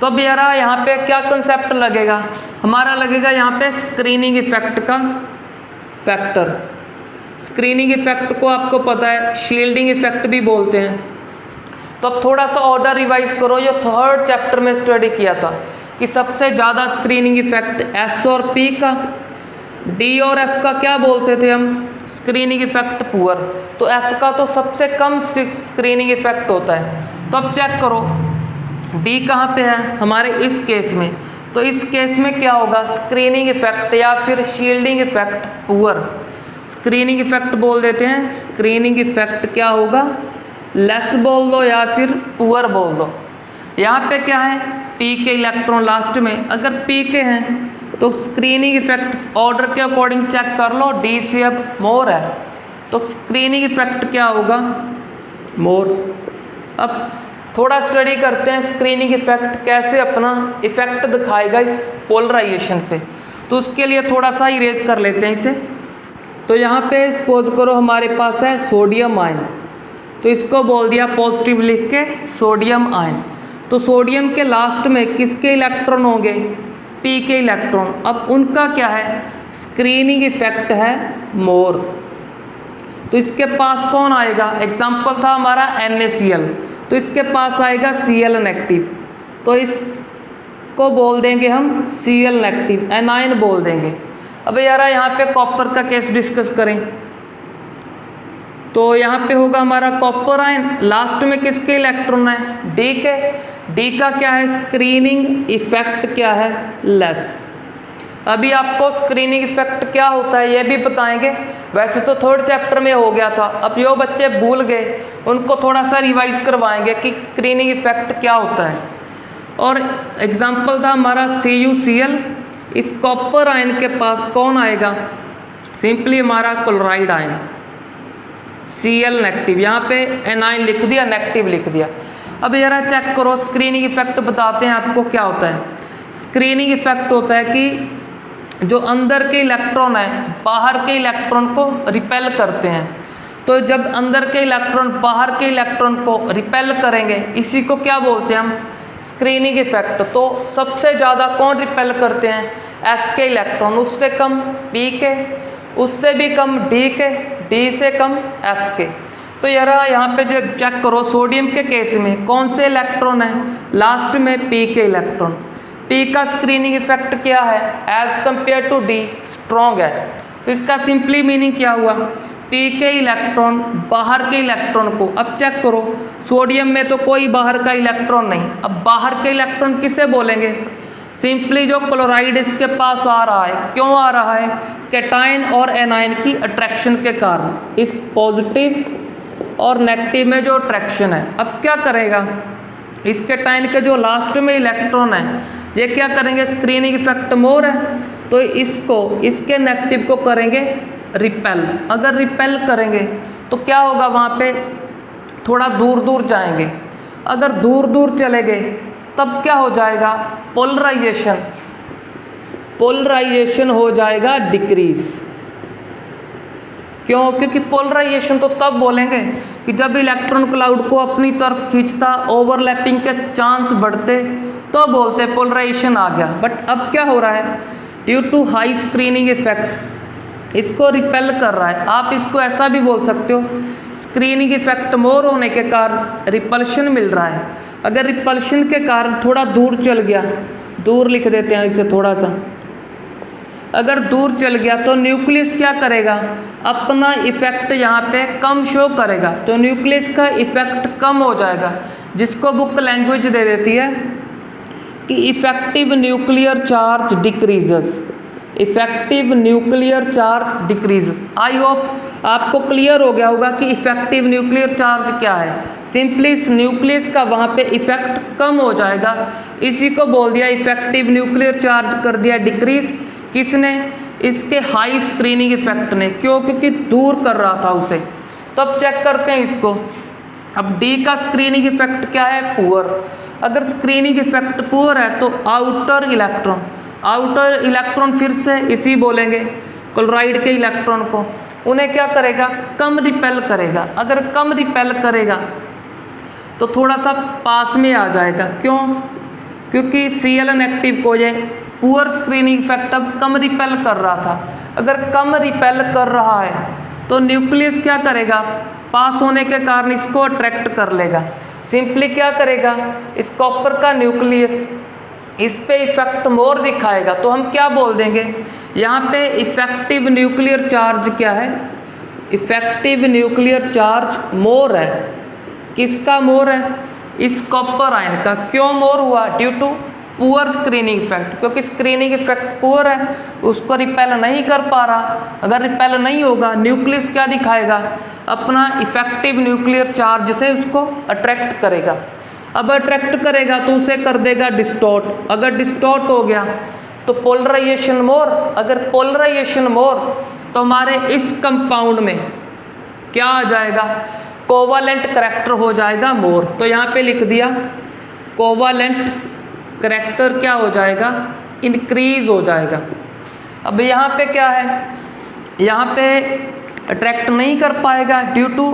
तो अब यारा यहाँ पे क्या कंसेप्ट लगेगा हमारा, लगेगा यहाँ पे स्क्रीनिंग इफेक्ट का फैक्टर। स्क्रीनिंग इफेक्ट को आपको पता है शील्डिंग इफेक्ट भी बोलते हैं। तो अब थोड़ा सा ऑर्डर रिवाइज करो, जो थर्ड चैप्टर में स्टडी किया था कि सबसे ज़्यादा स्क्रीनिंग इफेक्ट S और P का, D और F का क्या बोलते थे हम, स्क्रीनिंग इफेक्ट पुअर, तो F का तो सबसे कम स्क्रीनिंग इफेक्ट होता है। तो अब चेक करो D कहाँ पे है हमारे इस केस में, तो इस केस में क्या होगा, स्क्रीनिंग इफेक्ट या फिर shielding effect poor. Screening effect बोल देते हैं, स्क्रीनिंग इफेक्ट क्या होगा, लेस बोल दो या फिर पुअर बोल दो। यहाँ पे क्या है, P के इलेक्ट्रॉन लास्ट में, अगर P के हैं तो स्क्रीनिंग इफेक्ट ऑर्डर के अकॉर्डिंग चेक कर लो, D से अब मोर है तो स्क्रीनिंग इफेक्ट क्या होगा, मोर। अब थोड़ा स्टडी करते हैं स्क्रीनिंग इफेक्ट कैसे अपना इफेक्ट दिखाएगा इस पोलराइजेशन पे, तो उसके लिए थोड़ा सा इरेज कर लेते हैं इसे। तो यहाँ पे सपोज करो हमारे पास है सोडियम आयन, तो इसको बोल दिया पॉजिटिव लिख के सोडियम आयन। तो सोडियम के लास्ट में किसके इलेक्ट्रॉन होंगे, P के इलेक्ट्रॉन। अब उनका क्या है, स्क्रीनिंग इफेक्ट है मोर। तो इसके पास कौन आएगा, एग्जाम्पल था हमारा NaCl, तो इसके पास आएगा Cl नेगेटिव, तो इसको बोल देंगे हम Cl नेगेटिव, एनायन बोल देंगे। अब यार यहाँ पे कॉपर का केस डिस्कस करें, तो यहाँ पे होगा हमारा कॉपर आयन, लास्ट में किसके इलेक्ट्रॉन है, D के। D का क्या है, स्क्रीनिंग इफेक्ट क्या है, लेस। अभी आपको स्क्रीनिंग इफेक्ट क्या होता है ये भी बताएंगे, वैसे तो थर्ड चैप्टर में हो गया था, अब जो बच्चे भूल गए उनको थोड़ा सा रिवाइज करवाएंगे कि स्क्रीनिंग इफेक्ट क्या होता है। और एग्जाम्पल था हमारा CuCl, इस कॉपर आयन के पास कौन आएगा, सिंपली हमारा क्लोराइड आयन Cl नेगेटिव, यहाँ पे एनायन लिख दिया, नेगेटिव लिख दिया। अब यार चेक करो स्क्रीनिंग इफेक्ट बताते हैं आपको क्या होता है। स्क्रीनिंग इफेक्ट होता है कि जो अंदर के इलेक्ट्रॉन है बाहर के इलेक्ट्रॉन को रिपेल करते हैं, तो जब अंदर के इलेक्ट्रॉन बाहर के इलेक्ट्रॉन को रिपेल करेंगे इसी को क्या बोलते हैं हम, स्क्रीनिंग इफेक्ट। तो सबसे ज़्यादा कौन रिपेल करते हैं, S के इलेक्ट्रॉन, उससे कम P के, उससे भी कम D के, D से कम F के। तो यार यहाँ पे जो चेक करो सोडियम के केस में कौन से इलेक्ट्रॉन है, लास्ट में P के इलेक्ट्रॉन। P का स्क्रीनिंग इफेक्ट क्या है, as compare to D strong है। तो इसका सिंपली मीनिंग क्या हुआ, P के इलेक्ट्रॉन बाहर के इलेक्ट्रॉन को, अब चेक करो सोडियम में तो कोई बाहर का इलेक्ट्रॉन नहीं, अब बाहर के इलेक्ट्रॉन किसे बोलेंगे, सिंपली जो क्लोराइड इसके पास आ रहा है, क्यों आ रहा है, कैटायन और एनायन की अट्रैक्शन के कारण, इस पॉजिटिव और नेगेटिव में जो अट्रैक्शन है। अब क्या करेगा, इस कैटायन के जो लास्ट में इलेक्ट्रॉन है ये क्या करेंगे, स्क्रीनिंग इफेक्ट मोर है, तो इसको इसके नेगेटिव को करेंगे रिपेल। अगर रिपेल करेंगे तो क्या होगा, वहाँ पे थोड़ा दूर दूर जाएंगे, अगर दूर दूर चले गए तब क्या हो जाएगा, पोलराइजेशन, पोलराइजेशन हो जाएगा डिक्रीज। क्यों, क्योंकि पोलराइजेशन तो तब बोलेंगे कि जब इलेक्ट्रॉन क्लाउड को अपनी तरफ खींचता, ओवरलैपिंग के चांस बढ़ते, तो बोलते पोलराइजेशन आ गया। बट अब क्या हो रहा है, due to high screening effect इसको रिपेल कर रहा है। आप इसको ऐसा भी बोल सकते हो, स्क्रीनिंग इफेक्ट मोर होने के कारण रिपल्शन मिल रहा है। अगर रिपल्शन के कारण थोड़ा दूर चल गया, दूर लिख देते हैं इसे थोड़ा सा, अगर दूर चल गया तो न्यूक्लियस क्या करेगा, अपना इफेक्ट यहाँ पे कम शो करेगा, तो न्यूक्लियस का इफेक्ट कम हो जाएगा, जिसको बुक लैंग्वेज दे देती है कि effective nuclear charge decreases, effective nuclear charge decreases. I hope आपको क्लियर हो गया होगा कि इफेक्टिव न्यूक्लियर चार्ज क्या है। सिंपली इस न्यूक्लियस का वहाँ पे इफेक्ट कम हो जाएगा, इसी को बोल दिया इफेक्टिव न्यूक्लियर चार्ज कर दिया डिक्रीज। किसने, इसके हाई स्क्रीनिंग इफेक्ट ने, क्यों, क्योंकि दूर कर रहा था उसे। तो अब चेक करते हैं इसको। अब डी का स्क्रीनिंग इफेक्ट क्या है, पुअर। अगर स्क्रीनिंग इफेक्ट पुअर है तो आउटर इलेक्ट्रॉन, आउटर इलेक्ट्रॉन फिर से इसी बोलेंगे क्लोराइड के इलेक्ट्रॉन को, उन्हें क्या करेगा, कम रिपेल करेगा। अगर कम रिपेल करेगा तो थोड़ा सा पास में आ जाएगा, क्यों, क्योंकि Cl नेगेटिव को ये पुअर स्क्रीनिंग इफेक्ट अब कम रिपेल कर रहा था। अगर कम रिपेल कर रहा है तो न्यूक्लियस क्या करेगा, पास होने के कारण इसको अट्रैक्ट कर लेगा। सिंपली क्या करेगा, इस कॉपर का न्यूक्लियस इस पे इफेक्ट मोर दिखाएगा, तो हम क्या बोल देंगे, यहाँ पे इफेक्टिव न्यूक्लियर चार्ज क्या है, इफेक्टिव न्यूक्लियर चार्ज मोर है। किसका मोर है? इस कॉपर आयन का। क्यों मोर हुआ? Due to poor screening effect, क्योंकि स्क्रीनिंग इफेक्ट पुअर है, उसको रिपेल नहीं कर पा रहा। अगर रिपेल नहीं होगा, न्यूक्लियस क्या दिखाएगा? अपना इफेक्टिव न्यूक्लियर चार्ज से उसको अट्रैक्ट करेगा। अब अट्रैक्ट करेगा तो उसे कर देगा डिस्टॉर्ट। अगर डिस्टॉर्ट हो गया तो पोलराइजेशन मोर। अगर पोलराइजेशन मोर तो हमारे इस कंपाउंड में क्या आ जाएगा? कोवालेंट करैक्टर हो जाएगा मोर। तो यहाँ पे लिख दिया कोवालेंट करैक्टर क्या हो जाएगा? इंक्रीज हो जाएगा। अब यहाँ पे क्या है? यहाँ पे अट्रैक्ट नहीं कर पाएगा due to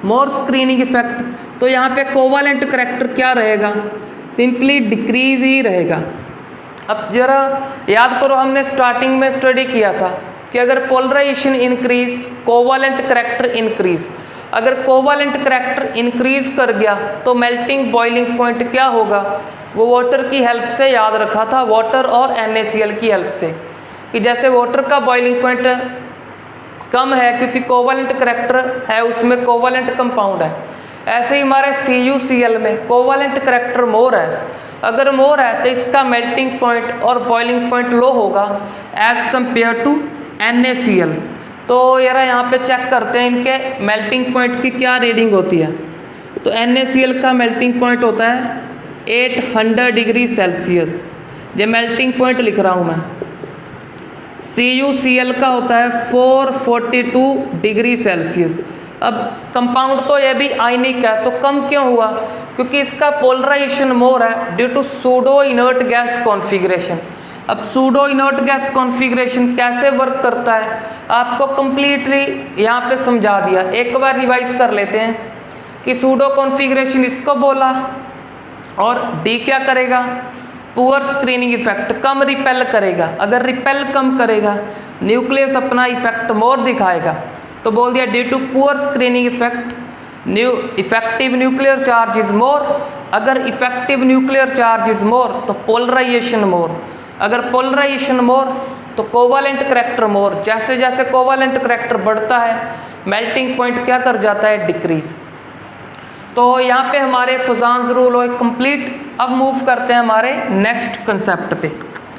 more screening effect, तो यहाँ पे कोवालेंट करैक्टर क्या रहेगा? सिंपली डिक्रीज ही रहेगा। अब जरा याद करो, हमने स्टार्टिंग में स्टडी किया था कि अगर polarization increase, covalent character increase. अगर कोवालेंट करैक्टर इंक्रीज कर गया तो मेल्टिंग बॉइलिंग पॉइंट क्या होगा? वो वाटर की हेल्प से याद रखा था, वाटर और NaCl की हेल्प से, कि जैसे वाटर का बॉइलिंग पॉइंट कम है क्योंकि कोवालेंट करैक्टर है, उसमें कोवालेंट कंपाउंड है, ऐसे ही हमारे CuCl में कोवालेंट करैक्टर मोर है। अगर मोर है तो इसका मेल्टिंग पॉइंट और बॉइलिंग पॉइंट लो होगा एज कंपेयर टू NaCl। तो यार यहाँ पे चेक करते हैं इनके मेल्टिंग पॉइंट की क्या रीडिंग होती है। तो NaCl का मेल्टिंग पॉइंट होता है 800 डिग्री सेल्सियस, ये मेल्टिंग पॉइंट लिख रहा हूँ मैं। CuCl का होता है 442 डिग्री सेल्सियस। अब कंपाउंड तो ये भी आयनिक है, तो कम क्यों हुआ? क्योंकि इसका पोलराइजेशन मोर है due to pseudo inert gas configuration. अब सूडो इनर्ट गैस कॉन्फ़िगरेशन कैसे वर्क करता है आपको कंप्लीटली यहाँ पे समझा दिया। एक बार रिवाइज कर लेते हैं कि सूडो कॉन्फ़िगरेशन इसको बोला, और D क्या करेगा? पुअर स्क्रीनिंग इफेक्ट, कम रिपेल करेगा। अगर रिपेल कम करेगा, न्यूक्लियस अपना इफेक्ट मोर दिखाएगा, तो बोल दिया due to poor screening effect effective nuclear charge is more. अगर effective nuclear charge is more तो पोलराइजेशन मोर। अगर पोलराइजेशन मोर तो कोवालेंट करैक्टर मोर। जैसे जैसे कोवालेंट करैक्टर बढ़ता है, मेल्टिंग पॉइंट क्या कर जाता है? डिक्रीज। तो यहाँ पे हमारे फुजान्स रूल हो कंप्लीट। अब मूव करते हैं हमारे नेक्स्ट कंसेप्ट पे।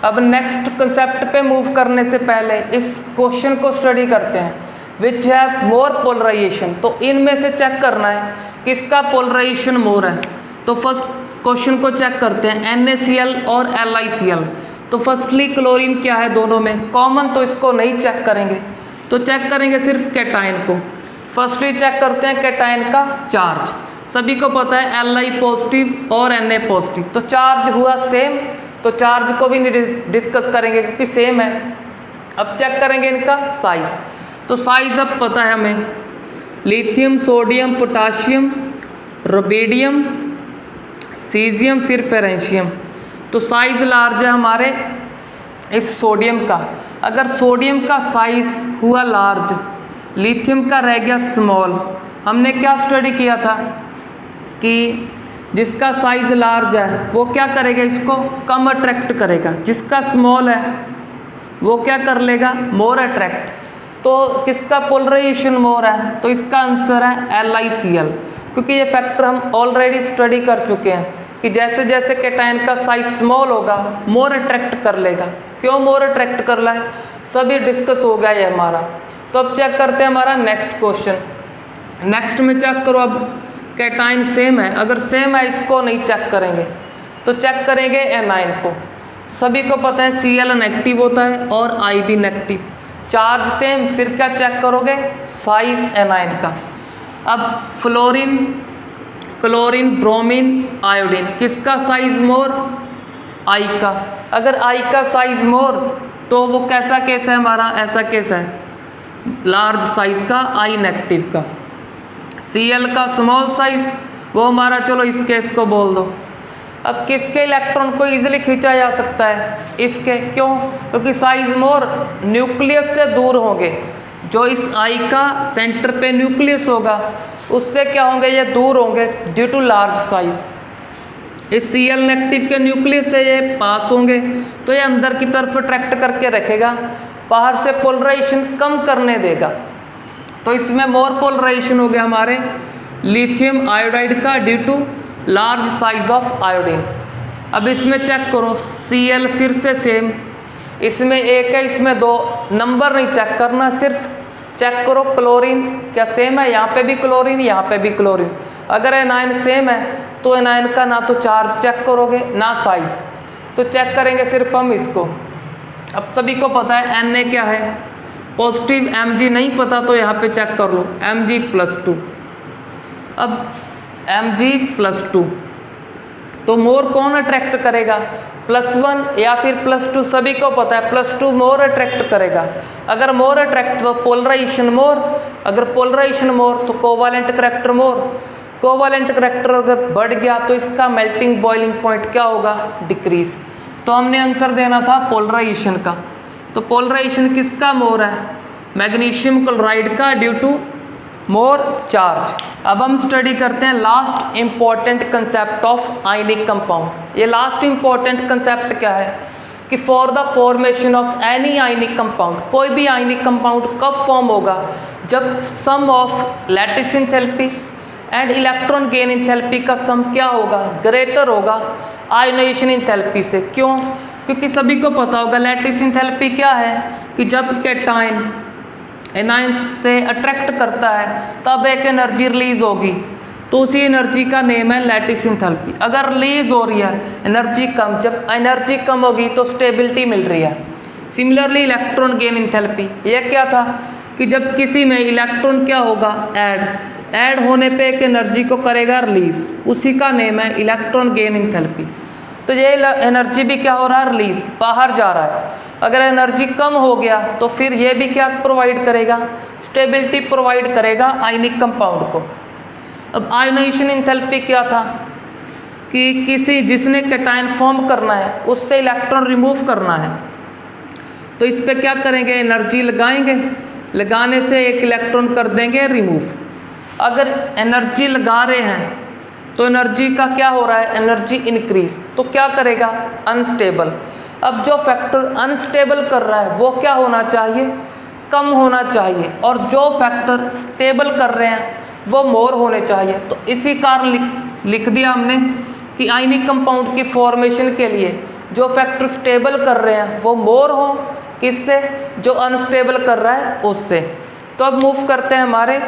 अब नेक्स्ट कंसेप्ट पे मूव करने से पहले इस क्वेश्चन को स्टडी करते हैं, विच हैव मोर पोलराइजेशन। तो इनमें से चेक करना है किसका पोलराइजेशन मोर है। तो फर्स्ट क्वेश्चन को चेक करते हैं, NaCl और LiCl। तो फर्स्टली क्लोरीन क्या है दोनों में? कॉमन, तो इसको नहीं चेक करेंगे, तो चेक करेंगे सिर्फ कैटायन को। फर्स्टली चेक करते हैं कैटायन का चार्ज। सभी को पता है Li पॉजिटिव और Na पॉजिटिव, तो चार्ज हुआ सेम, तो चार्ज को भी नहीं डिस्कस करेंगे क्योंकि सेम है। अब चेक करेंगे इनका साइज। तो साइज अब पता है हमें, lithium, sodium, potassium, rubidium, caesium, फिर फेरेंशियम। तो साइज लार्ज है हमारे इस सोडियम का। अगर सोडियम का साइज हुआ लार्ज, लिथियम का रह गया स्मॉल। हमने क्या स्टडी किया था कि जिसका साइज लार्ज है वो क्या करेगा? इसको कम अट्रैक्ट करेगा। जिसका स्मॉल है वो क्या कर लेगा? मोर अट्रैक्ट। तो किसका पोलराइजेशन मोर है? तो इसका आंसर है LiCl, क्योंकि ये फैक्टर हम ऑलरेडी स्टडी कर चुके हैं कि जैसे जैसे कैटायन का साइज स्मॉल होगा मोर अट्रैक्ट कर लेगा। क्यों मोर अट्रैक्ट कर रहा है? सभी डिस्कस हो गया ये हमारा। तो अब चेक करते हैं हमारा नेक्स्ट क्वेश्चन। नेक्स्ट में चेक करो, अब कैटायन सेम है। अगर सेम है इसको नहीं चेक करेंगे, तो चेक करेंगे एनायन को। सभी को पता है Cl नेगेटिव होता है और Ib नेगेटिव। चार्ज सेम, फिर क्या चेक करोगे? साइज एनायन का। अब फ्लोरीन, क्लोरीन, ब्रोमीन, आयोडीन, किसका साइज मोर? I का। अगर I का साइज मोर तो वो कैसा केस है हमारा? ऐसा केस है लार्ज साइज का, I नेगेटिव का। Cl का स्मॉल साइज, वो हमारा, चलो इस केस को बोल दो। अब किसके इलेक्ट्रॉन को इजीली खींचा जा सकता है? इसके। क्यों? क्योंकि साइज मोर, न्यूक्लियस से दूर होंगे। जो इस I का सेंटर पे न्यूक्लियस होगा उससे क्या होंगे? ये दूर होंगे ड्यू टू लार्ज साइज। इस Cl नेगेटिव के न्यूक्लियस से ये पास होंगे, तो ये अंदर की तरफ अट्रैक्ट करके रखेगा, बाहर से पोलराइजेशन कम करने देगा। तो इसमें मोर पोलराइजेशन हो गया हमारे लिथियम आयोडाइड का due to large size of iodine. अब इसमें चेक करो Cl फिर से सेम, इसमें एक है इसमें दो, नंबर नहीं चेक करना, सिर्फ चेक करो क्लोरीन क्या सेम है, यहाँ पे भी क्लोरीन यहाँ पे भी क्लोरीन। अगर एनायन सेम है तो एनायन का ना तो चार्ज चेक करोगे ना साइज, तो चेक करेंगे सिर्फ हम इसको। अब सभी को पता है Na क्या है, पॉजिटिव, Mg नहीं पता तो यहाँ पे चेक कर लो Mg+2। अब Mg+2 तो मोर कौन अट्रैक्ट करेगा, +1 या फिर +2, सभी को पता है +2 मोर अट्रैक्ट करेगा। अगर मोर अट्रैक्ट तो पोलराइजेशन मोर, अगर पोलराइजेशन मोर तो कोवालेंट करैक्टर मोर। कोवालेंट करैक्टर अगर बढ़ गया तो इसका मेल्टिंग बॉइलिंग पॉइंट क्या होगा, डिक्रीज। तो हमने आंसर देना था पोलराइजेशन का। तो पोलराइजेशन किसका मोर है, मैग्नीशियम क्लोराइड का ड्यू टू मोर चार्ज। अब हम स्टडी करते हैं last important concept of ionic compound. ये लास्ट इंपॉर्टेंट कंसेप्ट क्या है कि for the formation of any ionic compound, कोई भी आयनिक कंपाउंड कब फॉर्म होगा, जब sum of lattice enthalpy and electron gain enthalpy का सम क्या होगा, ग्रेटर होगा आयोनाइजेशन एंथैल्पी से। क्यों, क्योंकि सभी को पता होगा लैटिस एंथैल्पी क्या है कि जब कैटायन एनायन से अट्रैक्ट करता है तब एक एनर्जी रिलीज होगी, तो उसी एनर्जी का नेम है लैटिस एंथैल्पी। अगर रिलीज हो रही है एनर्जी कम, जब एनर्जी कम होगी तो स्टेबिलिटी मिल रही है। सिमिलरली इलेक्ट्रॉन गेन एंथैल्पी, यह क्या था कि जब किसी में इलेक्ट्रॉन क्या होगा, ऐड होने पे एक एनर्जी को करेगा रिलीज, उसी का नेम है इलेक्ट्रॉन गेन एंथैल्पी। तो ये एनर्जी भी क्या हो रहा है, रिलीज, बाहर जा रहा है। अगर एनर्जी कम हो गया तो फिर ये भी क्या प्रोवाइड करेगा, स्टेबिलिटी प्रोवाइड करेगा आयनिक कंपाउंड को। अब आयोनाइजेशन एंथैल्पी क्या था कि किसी जिसने कैटायन फॉर्म करना है उससे इलेक्ट्रॉन रिमूव करना है, तो इस पे क्या करेंगे, एनर्जी लगाएंगे, लगाने से एक इलेक्ट्रॉन कर देंगे रिमूव। अगर एनर्जी लगा रहे हैं तो एनर्जी का क्या हो रहा है, एनर्जी इंक्रीज, तो क्या करेगा, अनस्टेबल। अब जो फैक्टर अनस्टेबल कर रहा है वो क्या होना चाहिए, कम होना चाहिए, और जो फैक्टर स्टेबल कर रहे हैं वो मोर होने चाहिए। तो इसी कारण लिख दिया हमने कि आयनिक कंपाउंड की फॉर्मेशन के लिए जो फैक्टर स्टेबल कर रहे हैं वो मोर हो, किससे, जो अनस्टेबल कर रहा है उससे। तो अब मूव करते हैं हमारे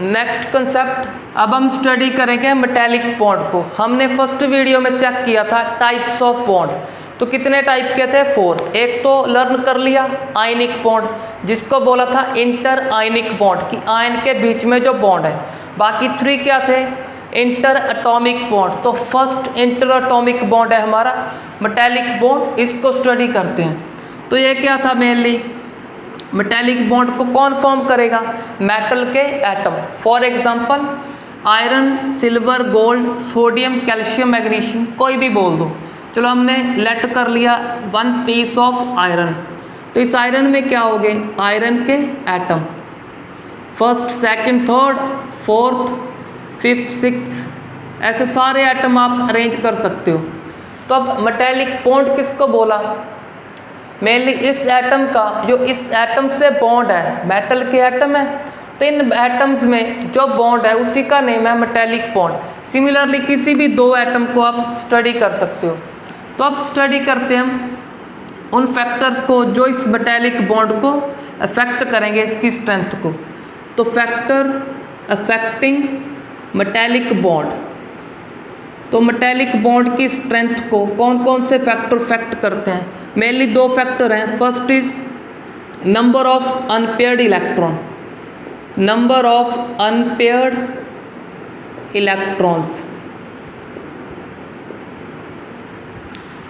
नेक्स्ट कंसेप्ट। अब हम स्टडी करेंगे मेटेलिक बॉन्ड को। हमने फर्स्ट वीडियो में चेक किया था टाइप्स ऑफ बॉन्ड, तो कितने टाइप के थे, 4। एक तो लर्न कर लिया आयनिक बॉन्ड, जिसको बोला था इंटर आयनिक बॉन्ड कि आयन के बीच में जो बॉन्ड है। बाकी 3 क्या थे, इंटर एटॉमिक बॉन्ड। तो फर्स्ट इंटर एटॉमिक बॉन्ड है हमारा मेटेलिक बॉन्ड, इसको स्टडी करते हैं। तो ये क्या था, मेनली मेटेलिक बॉन्ड को कौन फॉर्म करेगा, मेटल के atom. For example iron, silver, gold, sodium, calcium, magnesium, कोई भी बोल दो। चलो हमने लेट कर लिया 1 पीस ऑफ आयरन, तो इस आयरन में क्या हो गए, आयरन के atom, first, second, third, fourth, fifth, sixth, ऐसे सारे एटम आप अरेंज कर सकते हो। तो अब मेटेलिक बॉन्ड किसको बोला, मेनली इस एटम का, जो इस एटम से बॉन्ड है, मेटल के एटम है, तो इन एटम्स में जो बॉन्ड है उसी का नेम है मेटेलिक बॉन्ड। सिमिलरली किसी भी 2 एटम को आप स्टडी कर सकते हो। तो अब स्टडी करते हैं हम उन फैक्टर्स को जो इस मेटेलिक बॉन्ड को अफेक्ट करेंगे, इसकी स्ट्रेंथ को। तो फैक्टर अफेक्टिंग मेटेलिक बॉन्ड, तो मेटेलिक बॉन्ड की स्ट्रेंथ को कौन कौन से फैक्टर अफेक्ट करते हैं, मेनली 2 फैक्टर हैं। First is number of unpaired electron, number of unpaired electrons.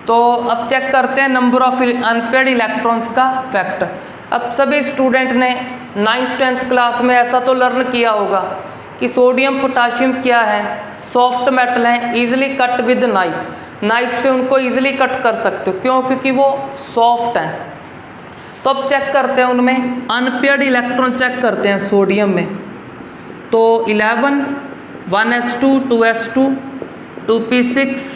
तो अब चेक करते हैं नंबर ऑफ अनपेयर्ड इलेक्ट्रॉन्स का फैक्टर। अब सभी स्टूडेंट ने 9th 10th क्लास में ऐसा तो लर्न किया होगा कि सोडियम पोटाशियम क्या है, सॉफ्ट मेटल है, ईजिली कट विद नाइफ से उनको ईजिली कट कर सकते हो। क्यों, क्योंकि वो सॉफ्ट हैं। तो अब चेक करते हैं उनमें अनपेयर्ड इलेक्ट्रॉन चेक करते हैं सोडियम में। तो 11, 1s2, 2s2, 2p6,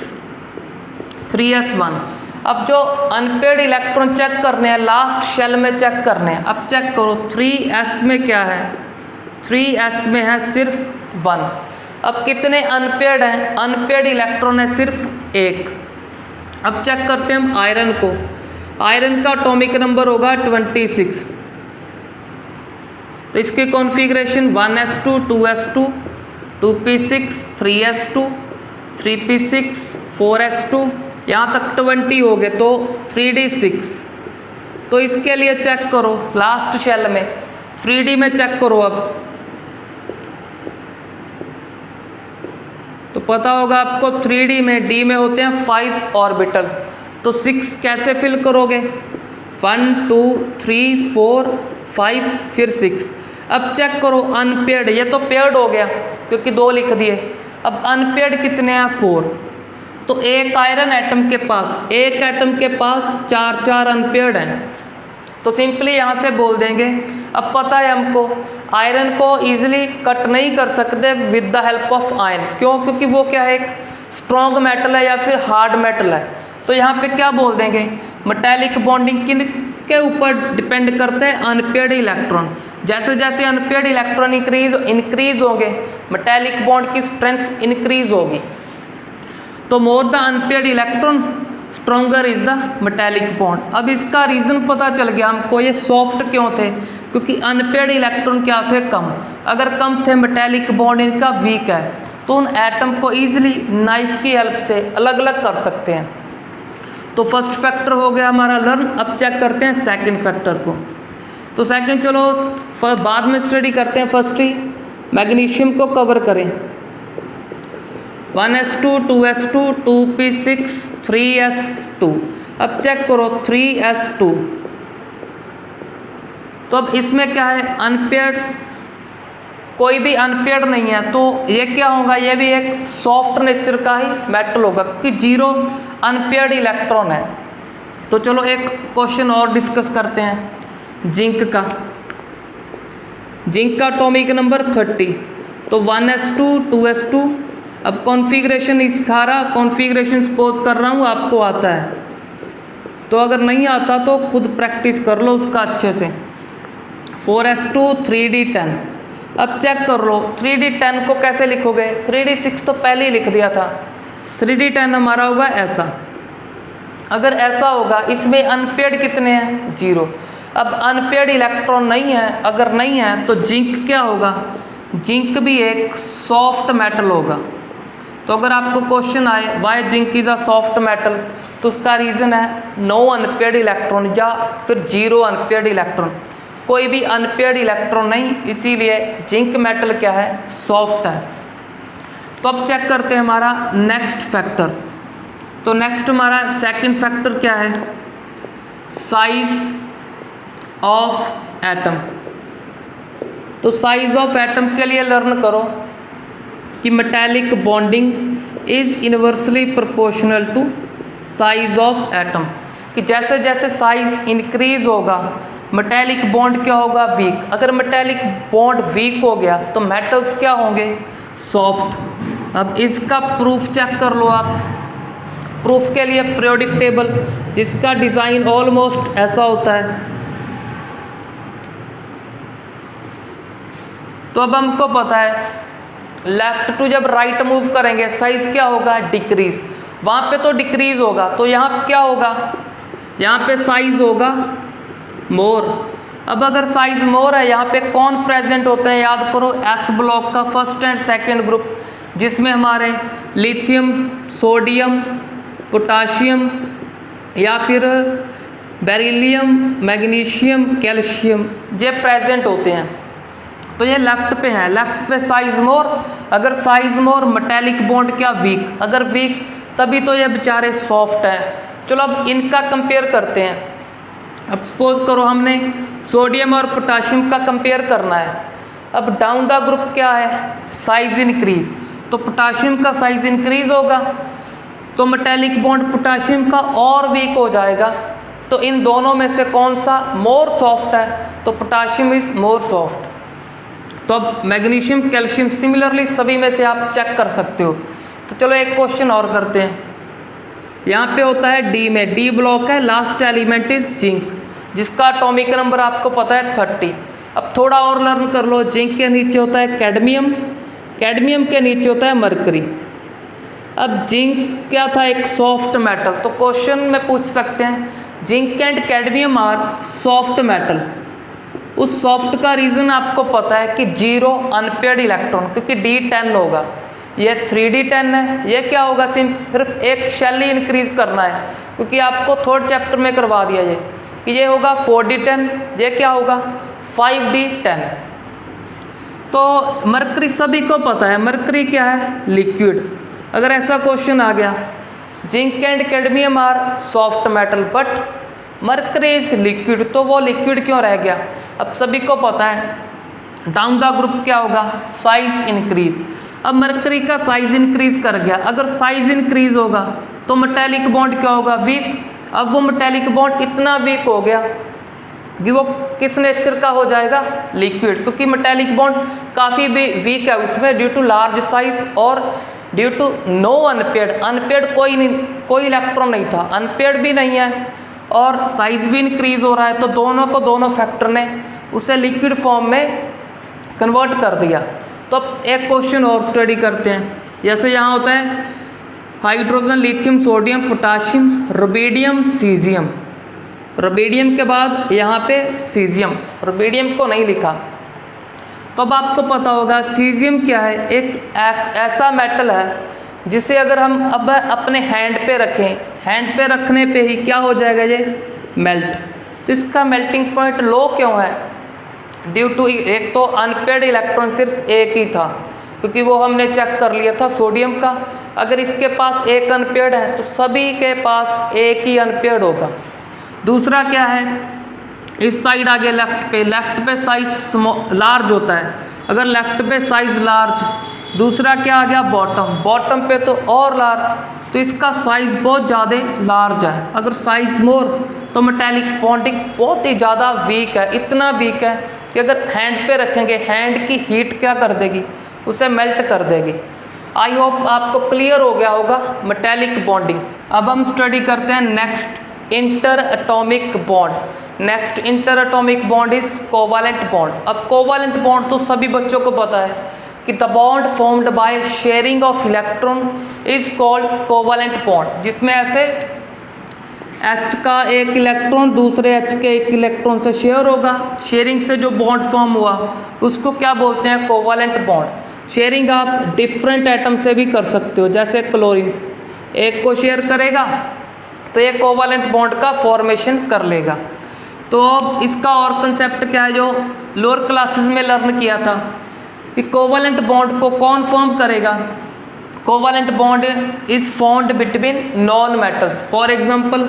3s1। अब जो अनपेयर्ड इलेक्ट्रॉन चेक करने हैं लास्ट शेल में चेक करने हैं। अब चेक करो 3s में क्या है, 3s में है सिर्फ 1। अब कितने अनपेयर्ड हैं? अनपेयर्ड इलेक्ट्रॉन है सिर्फ 1। अब चेक करते हैं हम आयरन को। आयरन का एटॉमिक नंबर होगा 26। तो इसकी configuration 1s2 2s2 2p6 3s2 3p6 4s2 यहाँ तक 20 हो गए तो 3d6। तो इसके लिए चेक करो लास्ट शेल में 3d में चेक करो। अब तो पता होगा आपको 3d में d में होते हैं 5 ऑर्बिटल। तो 6 कैसे फिल करोगे? 1 2 3 4 5 फिर 6। अब चेक करो अनपेयर्ड, ये तो पेयर्ड हो गया क्योंकि 2 लिख दिए। अब अनपेयर्ड कितने हैं? 4। तो एक आयरन एटम के पास, एक एटम के पास 4 अनपेयर्ड हैं। तो सिंपली यहाँ से बोल देंगे, अब पता है हमको आयरन को ईजिली कट नहीं कर सकते with the help of iron. क्यों? क्योंकि वो क्या है, एक स्ट्रॉन्ग मेटल है या फिर हार्ड मेटल है। तो यहाँ पे क्या बोल देंगे, मेटेलिक बॉन्डिंग किन के ऊपर डिपेंड करता है? Unpaired electron. जैसे जैसे अनपेयर्ड इलेक्ट्रॉन इंक्रीज होंगे मेटेलिक बॉन्ड की स्ट्रेंथ इंक्रीज होगी। तो more the unpaired electron stronger is the metallic bond. अब इसका रीज़न पता चल गया हमको, ये सॉफ्ट क्यों थे? क्योंकि अनपेयर्ड इलेक्ट्रॉन क्या थे? कम। अगर कम थे मेटेलिक बॉन्ड इनका वीक है, तो उन एटम को ईजिली नाइफ की हेल्प से अलग अलग कर सकते हैं। तो फर्स्ट फैक्टर हो गया हमारा लर्न। अब चेक करते हैं सेकंड फैक्टर को। तो सेकंड चलो बाद में स्टडी करते हैं। फर्स्ट ही मैग्नीशियम को कवर करें। 1s2 2s2 2p6 3s2। अब चेक करो 3s2। तो अब इसमें क्या है? अनपेयर्ड, कोई भी अनपेयर्ड नहीं है। तो ये क्या होगा? ये भी एक सॉफ्ट नेचर का ही मेटल होगा क्योंकि 0 अनपेयर्ड इलेक्ट्रॉन है। तो चलो एक क्वेश्चन और डिस्कस करते हैं जिंक का। जिंक का एटॉमिक नंबर 30। तो 1s2 2s2। अब कॉन्फ़िगरेशन इसका रहा, कॉन्फ़िगरेशन सपोज कर रहा हूँ आपको आता है, तो अगर नहीं आता तो खुद प्रैक्टिस कर लो उसका अच्छे से। 4s2 3d10। अब चेक कर लो 3d10 को कैसे लिखोगे? 3d6 तो पहले ही लिख दिया था। 3d10 हमारा होगा ऐसा। अगर ऐसा होगा, इसमें अनपेयर्ड कितने हैं? 0। अब अनपेयर्ड इलेक्ट्रॉन नहीं है, अगर नहीं है तो जिंक क्या होगा? जिंक भी एक सॉफ्ट मेटल होगा। तो अगर आपको क्वेश्चन आए why zinc is a soft metal, तो उसका रीज़न है नो अनपेयर्ड इलेक्ट्रॉन या फिर 0 अनपेयर्ड इलेक्ट्रॉन। कोई भी अनपेयर्ड इलेक्ट्रॉन नहीं, इसीलिए जिंक मेटल क्या है? सॉफ्ट है। तो अब चेक करते हैं हमारा नेक्स्ट फैक्टर। तो नेक्स्ट हमारा सेकंड फैक्टर क्या है? Size of atom. तो साइज ऑफ एटम के लिए लर्न करो कि metallic bonding is inversely proportional to size of atom. कि जैसे जैसे साइज इंक्रीज होगा मेटेलिक बॉन्ड क्या होगा? वीक। अगर मेटेलिक बॉन्ड वीक हो गया तो मेटल्स क्या होंगे? सॉफ्ट। अब इसका प्रूफ चेक कर लो आप। प्रूफ के लिए पीरियोडिक टेबल, जिसका डिज़ाइन ऑलमोस्ट ऐसा होता है। तो अब हमको पता है लेफ्ट टू जब राइट मूव करेंगे साइज क्या होगा? डिक्रीज। वहाँ पे तो डिक्रीज होगा, तो यहाँ क्या होगा? यहाँ पे साइज होगा मोर। अब अगर साइज मोर है, यहाँ पे कौन प्रेजेंट होते हैं? याद करो एस ब्लॉक का फर्स्ट एंड सेकंड ग्रुप, जिसमें हमारे लिथियम, सोडियम, पोटाशियम या फिर बेरिलियम, मैग्नीशियम, कैल्शियम ये प्रेजेंट होते हैं। तो ये लेफ्ट पे है, लेफ्ट पे साइज मोर। अगर साइज मोर मेटेलिक बॉन्ड क्या? वीक। अगर वीक तभी तो ये बेचारे सॉफ्ट है। चलो अब इनका कंपेयर करते हैं। अब सपोज करो हमने सोडियम और पोटाशियम का कंपेयर करना है। अब डाउन द ग्रुप क्या है? Size increase. तो पोटाशियम का साइज इंक्रीज होगा तो मेटेलिक बॉन्ड पोटाशियम का और वीक हो जाएगा। तो इन दोनों में से कौन सा मोर सॉफ्ट है? तो पोटाशियम इज मोर सॉफ्ट। तो अब मैग्नीशियम, कैल्शियम सिमिलरली सभी में से आप चेक कर सकते हो। तो चलो एक क्वेश्चन और करते हैं। यहाँ पे होता है डी में, डी ब्लॉक है, लास्ट एलिमेंट इज जिंक, जिसका एटॉमिक नंबर आपको पता है 30। अब थोड़ा और लर्न कर लो, जिंक के नीचे होता है कैडमियम, कैडमियम के नीचे होता है मरकरी। अब जिंक क्या था, एक सॉफ्ट मेटल, तो क्वेश्चन में पूछ सकते हैं zinc and cadmium are soft metal. उस सॉफ्ट का रीज़न आपको पता है कि 0 अनपेयर्ड इलेक्ट्रॉन, क्योंकि D10 होगा, ये 3D10 है, ये क्या होगा, सिर्फ एक शेल ही इंक्रीज करना है, क्योंकि आपको थर्ड चैप्टर में करवा दिया ये कि ये होगा 4D10, ये क्या होगा 5D10। तो मरकरी सभी को पता है, मरकरी क्या है, लिक्विड। अगर ऐसा क्वेश्चन आ गया zinc and cadmium are soft metal but mercury is liquid, तो वो लिक्विड क्यों रह गया। अब सभी को पता है डाउन द ग्रुप क्या होगा, साइज इंक्रीज। अब मरकरी का साइज इंक्रीज कर गया, अगर साइज इंक्रीज होगा तो मेटेलिक बॉन्ड क्या होगा, वीक। अब वो मेटेलिक बॉन्ड इतना वीक हो गया कि वो किस नेचर का हो जाएगा, लिक्विड, क्योंकि मेटेलिक बॉन्ड काफ़ी भी वीक है उसमें ड्यू टू लार्ज साइज और due to no unpaired, unpaired कोई इलेक्ट्रॉन नहीं था, अनपेयर्ड भी नहीं है और साइज भी इंक्रीज हो रहा है, तो दोनों फैक्टर ने उसे लिक्विड फॉर्म में कन्वर्ट कर दिया। तो अब एक क्वेश्चन और स्टडी करते हैं, जैसे यहाँ होता है hydrogen, lithium, sodium, potassium, rubidium, caesium. Rubidium के बाद यहाँ पे सीजियम, रुबिडियम को नहीं लिखा। तो अब आपको पता होगा सीजियम क्या है, एक ऐसा मेटल है जिसे अगर हम अब अपने हैंड पे रखें, हैंड पे रखने पे ही क्या हो जाएगा, ये मेल्ट। तो इसका मेल्टिंग पॉइंट लो क्यों है, ड्यू टू एक तो अनपेयर्ड इलेक्ट्रॉन सिर्फ एक ही था, क्योंकि वो हमने चेक कर लिया था सोडियम का, अगर इसके पास एक अनपेयर्ड है तो सभी के पास एक ही अनपेयर्ड होगा। दूसरा क्या है, इस साइड आगे लेफ्ट पे साइज लार्ज होता है, अगर लेफ्ट पे साइज लार्ज, दूसरा क्या आ गया बॉटम पे तो और लार्ज, तो इसका साइज बहुत ज़्यादा लार्ज है। अगर साइज मोर तो मेटेलिक बॉन्डिंग बहुत ही ज़्यादा वीक है, इतना वीक है कि अगर हैंड पे रखेंगे हैंड की हीट क्या कर देगी, उसे मेल्ट कर देगी। आई होप आपको क्लियर हो गया होगा मेटेलिक बॉन्डिंग। अब हम स्टडी करते हैं next inter atomic bond. Next inter atomic bond is covalent bond. अब कोवालेंट बॉन्ड तो सभी बच्चों को पता है कि the bond formed by sharing of electron is called covalent bond, जिसमें ऐसे H का एक इलेक्ट्रॉन दूसरे H के एक इलेक्ट्रॉन से शेयर होगा, शेयरिंग से जो बॉन्ड फॉर्म हुआ उसको क्या बोलते हैं, कोवालेंट बॉन्ड। शेयरिंग आप डिफरेंट एटम से भी कर सकते हो, जैसे क्लोरीन एक को शेयर करेगा तो ये कोवालेंट बॉन्ड का फॉर्मेशन कर लेगा। तो अब इसका और कंसेप्ट क्या है जो लोअर क्लासेस में लर्न किया था कि कोवालेंट बॉन्ड को कौन फॉर्म करेगा। Covalent bond is formed between non metals, for example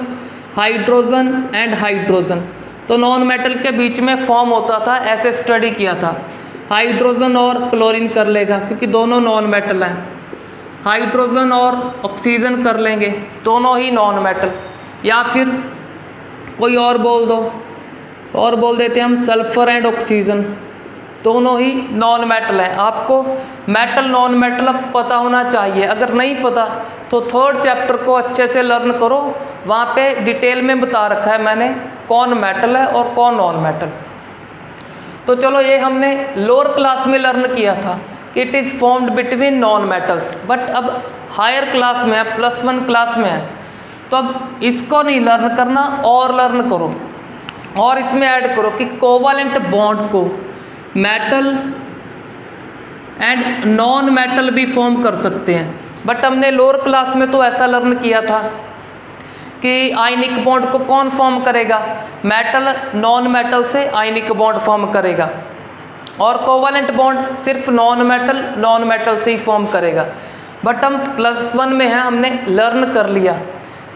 hydrogen and hydrogen, तो नॉन मेटल के बीच में फॉर्म होता था, ऐसे स्टडी किया था। हाइड्रोजन और क्लोरीन कर लेगा क्योंकि दोनों नॉन मेटल हैं, हाइड्रोजन और ऑक्सीजन कर लेंगे, दोनों ही नॉन मेटल, या फिर कोई और बोल दो, और बोल देते हैं हम सल्फर एंड ऑक्सीजन, दोनों ही नॉन मेटल है। आपको मेटल नॉन मेटल अब पता होना चाहिए, अगर नहीं पता तो थर्ड चैप्टर को अच्छे से लर्न करो, वहाँ पे डिटेल में बता रखा है मैंने कौन मेटल है और कौन नॉन मेटल। तो चलो ये हमने लोअर क्लास में लर्न किया था कि it is formed between non metals, but अब हायर क्लास में है, +1 क्लास में है, तो अब इसको नहीं लर्न करना और लर्न करो और इसमें ऐड करो कि कोवालेंट बॉन्ड को मेटल एंड नॉन मेटल भी फॉर्म कर सकते हैं। बट हमने लोअर क्लास में तो ऐसा लर्न किया था कि आयनिक बॉन्ड को कौन फॉर्म करेगा, मेटल नॉन मेटल से आयनिक बॉन्ड फॉर्म करेगा, और कोवालेंट बॉन्ड सिर्फ नॉन मेटल से ही फॉर्म करेगा। बट हम +1 में हैं, हमने लर्न कर लिया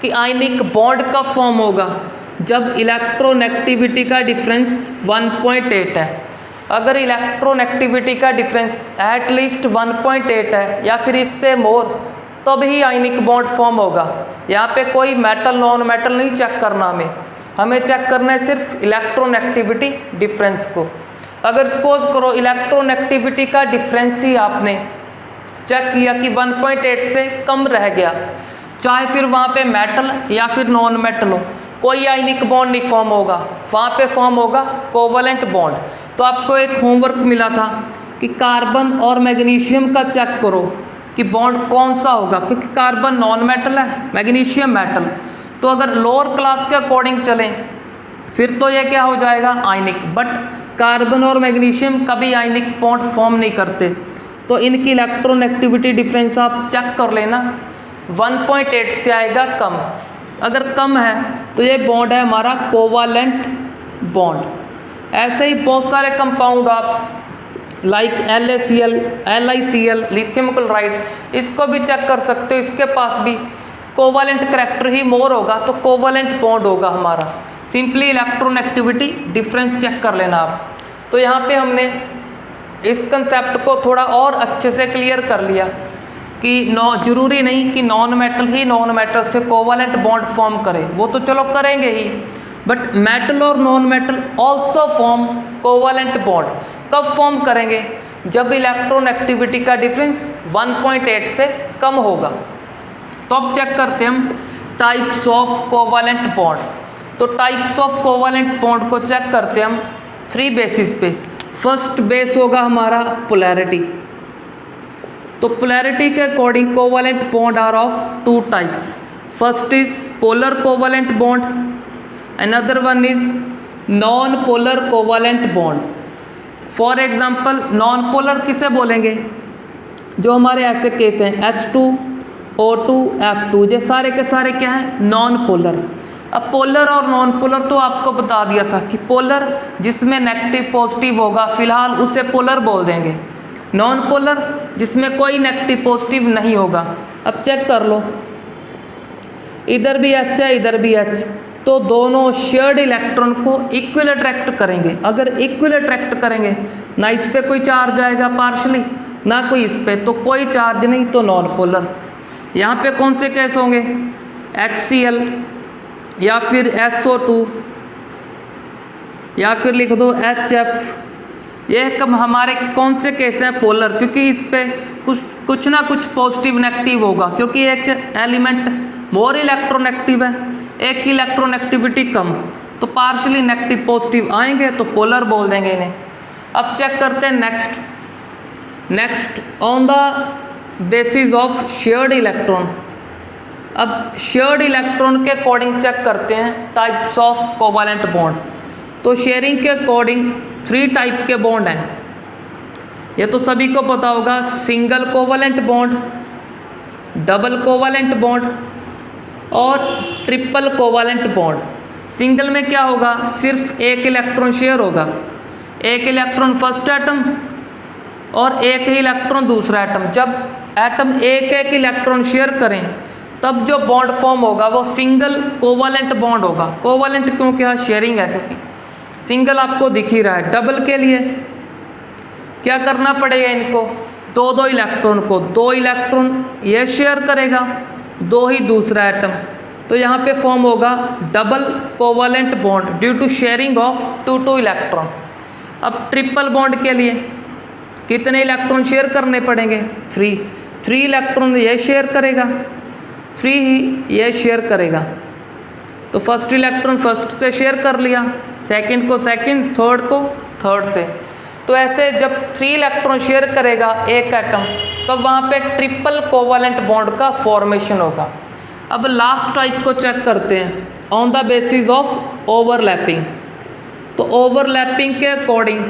कि आयनिक बॉन्ड कब फॉर्म होगा, जब इलेक्ट्रोनेगेटिविटी का डिफरेंस 1.8 है। अगर इलेक्ट्रोनेगेटिविटी का डिफरेंस एटलीस्ट 1.8 है या फिर इससे मोर, तब ही आयनिक बॉन्ड फॉर्म होगा। यहाँ पे कोई मेटल नॉन मेटल नहीं चेक करना, हमें चेक करना है सिर्फ इलेक्ट्रोनेगेटिविटी डिफरेंस को। अगर सपोज करो इलेक्ट्रोनेगेटिविटी का डिफरेंस ही आपने चेक किया कि 1.8 से कम रह गया, चाहे फिर वहाँ पे मेटल या फिर नॉन मेटल हो, कोई आयनिक बॉन्ड नहीं फॉर्म होगा, वहाँ पे फॉर्म होगा कोवलेंट बॉन्ड। तो आपको एक होमवर्क मिला था कि कार्बन और मैग्नीशियम का चेक करो कि बॉन्ड कौन सा होगा, क्योंकि कार्बन नॉन मेटल है, मैग्नीशियम मेटल। तो अगर लोअर क्लास के अकॉर्डिंग चलें फिर तो ये क्या हो जाएगा, आयनिक। बट कार्बन और मैग्नीशियम कभी आयनिक बॉन्ड फॉर्म नहीं करते, तो इनकी इलेक्ट्रॉन एक्टिविटी डिफरेंस आप चेक कर लेना। 1.8 से आएगा कम, अगर कम है तो ये बॉन्ड है हमारा कोवालेंट बॉन्ड। ऐसे ही बहुत सारे कंपाउंड आप like LaCl, LiCl, lithium chloride, इसको भी चेक कर सकते हो। इसके पास भी कोवालेंट करैक्टर ही मोर होगा, तो कोवालेंट बॉन्ड होगा हमारा। Simply electron activity difference check कर लेना आप। तो यहाँ पे हमने इस कंसेप्ट को थोड़ा और अच्छे से क्लियर कर लिया कि जरूरी नहीं कि नॉन मेटल ही नॉन मेटल से कोवालेंट बॉन्ड फॉर्म करे, वो तो चलो करेंगे ही, बट मेटल और non metal also form covalent bond. कब फॉर्म करेंगे, जब इलेक्ट्रॉन एक्टिविटी का डिफरेंस 1.8 से कम होगा। तो अब चेक करते हैं हम टाइप्स ऑफ कोवालेंट बॉन्ड। तो टाइप्स ऑफ कोवालेंट बॉन्ड को चेक करते हैं हम 3 बेसिस पे। फर्स्ट बेस होगा हमारा पोलैरिटी। तो पोलैरिटी के according covalent bond are of 2 types. First is polar covalent bond, another one is non polar covalent bond. For example non polar किसे बोलेंगे, जो हमारे ऐसे केस हैं H2O2 F2, ये सारे के सारे क्या हैं, नॉन पोलर। अब पोलर और नॉन पोलर तो आपको बता दिया था कि पोलर जिसमें नेगेटिव पॉजिटिव होगा फिलहाल उसे पोलर बोल देंगे, नॉन पोलर जिसमें कोई नेगेटिव पॉजिटिव नहीं होगा। अब चेक कर लो, इधर भी H है इधर भी H, तो दोनों शेयर्ड इलेक्ट्रॉन को इक्वल अट्रैक्ट करेंगे। अगर इक्वल अट्रैक्ट करेंगे, ना इस पे कोई चार्ज आएगा पार्शली, ना कोई इस पे, तो कोई चार्ज नहीं, तो नॉन पोलर। यहाँ पे कौन से केस होंगे, HCl या फिर SO2 या फिर लिख दो HF। ये हमारे कौन से केस हैं, पोलर, क्योंकि इस पे कुछ ना कुछ पॉजिटिव नेगेटिव होगा, क्योंकि एक एलिमेंट मोर इलेक्ट्रॉन एक्टिव है, एक की इलेक्ट्रॉन एक्टिविटी कम, तो पार्शली नेगेटिव पॉजिटिव आएंगे तो पोलर बोल देंगे इन्हें। अब चेक करते हैं next on the basis of shared electron. अब शेयर्ड इलेक्ट्रॉन के अकॉर्डिंग चेक करते हैं टाइप्स ऑफ कोवालेंट बॉन्ड। तो शेयरिंग के अकॉर्डिंग 3 टाइप के बॉन्ड हैं, ये तो सभी को पता होगा, single covalent bond, double covalent bond और ट्रिपल कोवालेंट बॉन्ड। सिंगल में क्या होगा, सिर्फ एक इलेक्ट्रॉन शेयर होगा, एक इलेक्ट्रॉन फर्स्ट एटम और एक ही इलेक्ट्रॉन दूसरा एटम। जब एटम एक इलेक्ट्रॉन शेयर करें तब जो बॉन्ड फॉर्म होगा वो सिंगल कोवालेंट बॉन्ड होगा। कोवालेंट क्यों, क्या शेयरिंग है, क्योंकि सिंगल आपको दिख ही रहा है। डबल के लिए क्या करना पड़ेगा, इनको 2 इलेक्ट्रॉन को 2 इलेक्ट्रॉन ये शेयर करेगा, 2 ही दूसरा एटम, तो यहाँ पे फॉर्म होगा double covalent bond due to sharing of 2 electron. अब ट्रिपल बॉन्ड के लिए कितने इलेक्ट्रॉन शेयर करने पड़ेंगे, 3 इलेक्ट्रॉन ये शेयर करेगा, 3 ही ये शेयर करेगा। तो फर्स्ट इलेक्ट्रॉन फर्स्ट से शेयर कर लिया, सेकंड को सेकंड, थर्ड को थर्ड से। तो ऐसे जब 3 इलेक्ट्रॉन शेयर करेगा एक एटम, तो वहाँ पे ट्रिपल कोवालेंट बॉन्ड का फॉर्मेशन होगा। अब लास्ट टाइप को चेक करते हैं on the basis of overlapping. तो ओवरलैपिंग के अकॉर्डिंग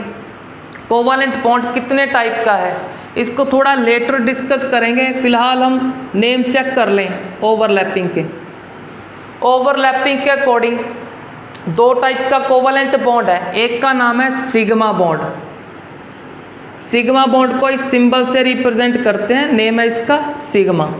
कोवालेंट बॉन्ड कितने टाइप का है, इसको थोड़ा लेटर डिस्कस करेंगे, फिलहाल हम नेम चेक कर लें ओवरलैपिंग के। ओवरलैपिंग के अकॉर्डिंग 2 टाइप का कोवालेंट बॉन्ड है, एक का नाम है सिग्मा बॉन्ड। सिग्मा बॉन्ड को इस सिंबल से रिप्रेजेंट करते हैं, नेम है इसका सिग्मा।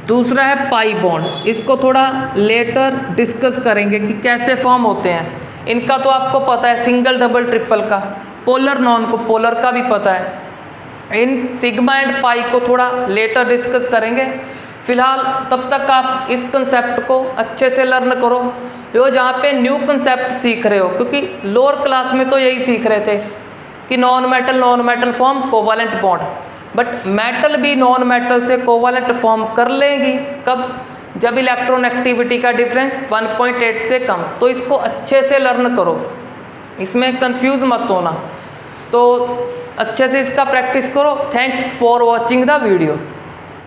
दूसरा है पाई बॉन्ड, इसको थोड़ा लेटर डिस्कस करेंगे कि कैसे फॉर्म होते हैं। इनका तो आपको पता है, सिंगल डबल ट्रिपल का, पोलर नॉन को पोलर का भी पता है। इन सिग्मा एंड पाई को थोड़ा लेटर डिस्कस करेंगे, फिलहाल तब तक आप इस कंसेप्ट को अच्छे से लर्न करो, जो जहाँ पे न्यू कंसेप्ट सीख रहे हो, क्योंकि लोअर क्लास में तो यही सीख रहे थे कि non metal form covalent bond, but metal भी नॉन मेटल से कोवालेंट फॉर्म कर लेंगी कब, जब इलेक्ट्रॉन एक्टिविटी का डिफरेंस 1.8 से कम। तो इसको अच्छे से लर्न करो। इसमें कंफ्यूज मत होना। तो अच्छे से इसका प्रैक्टिस करो। Thanks for watching the video.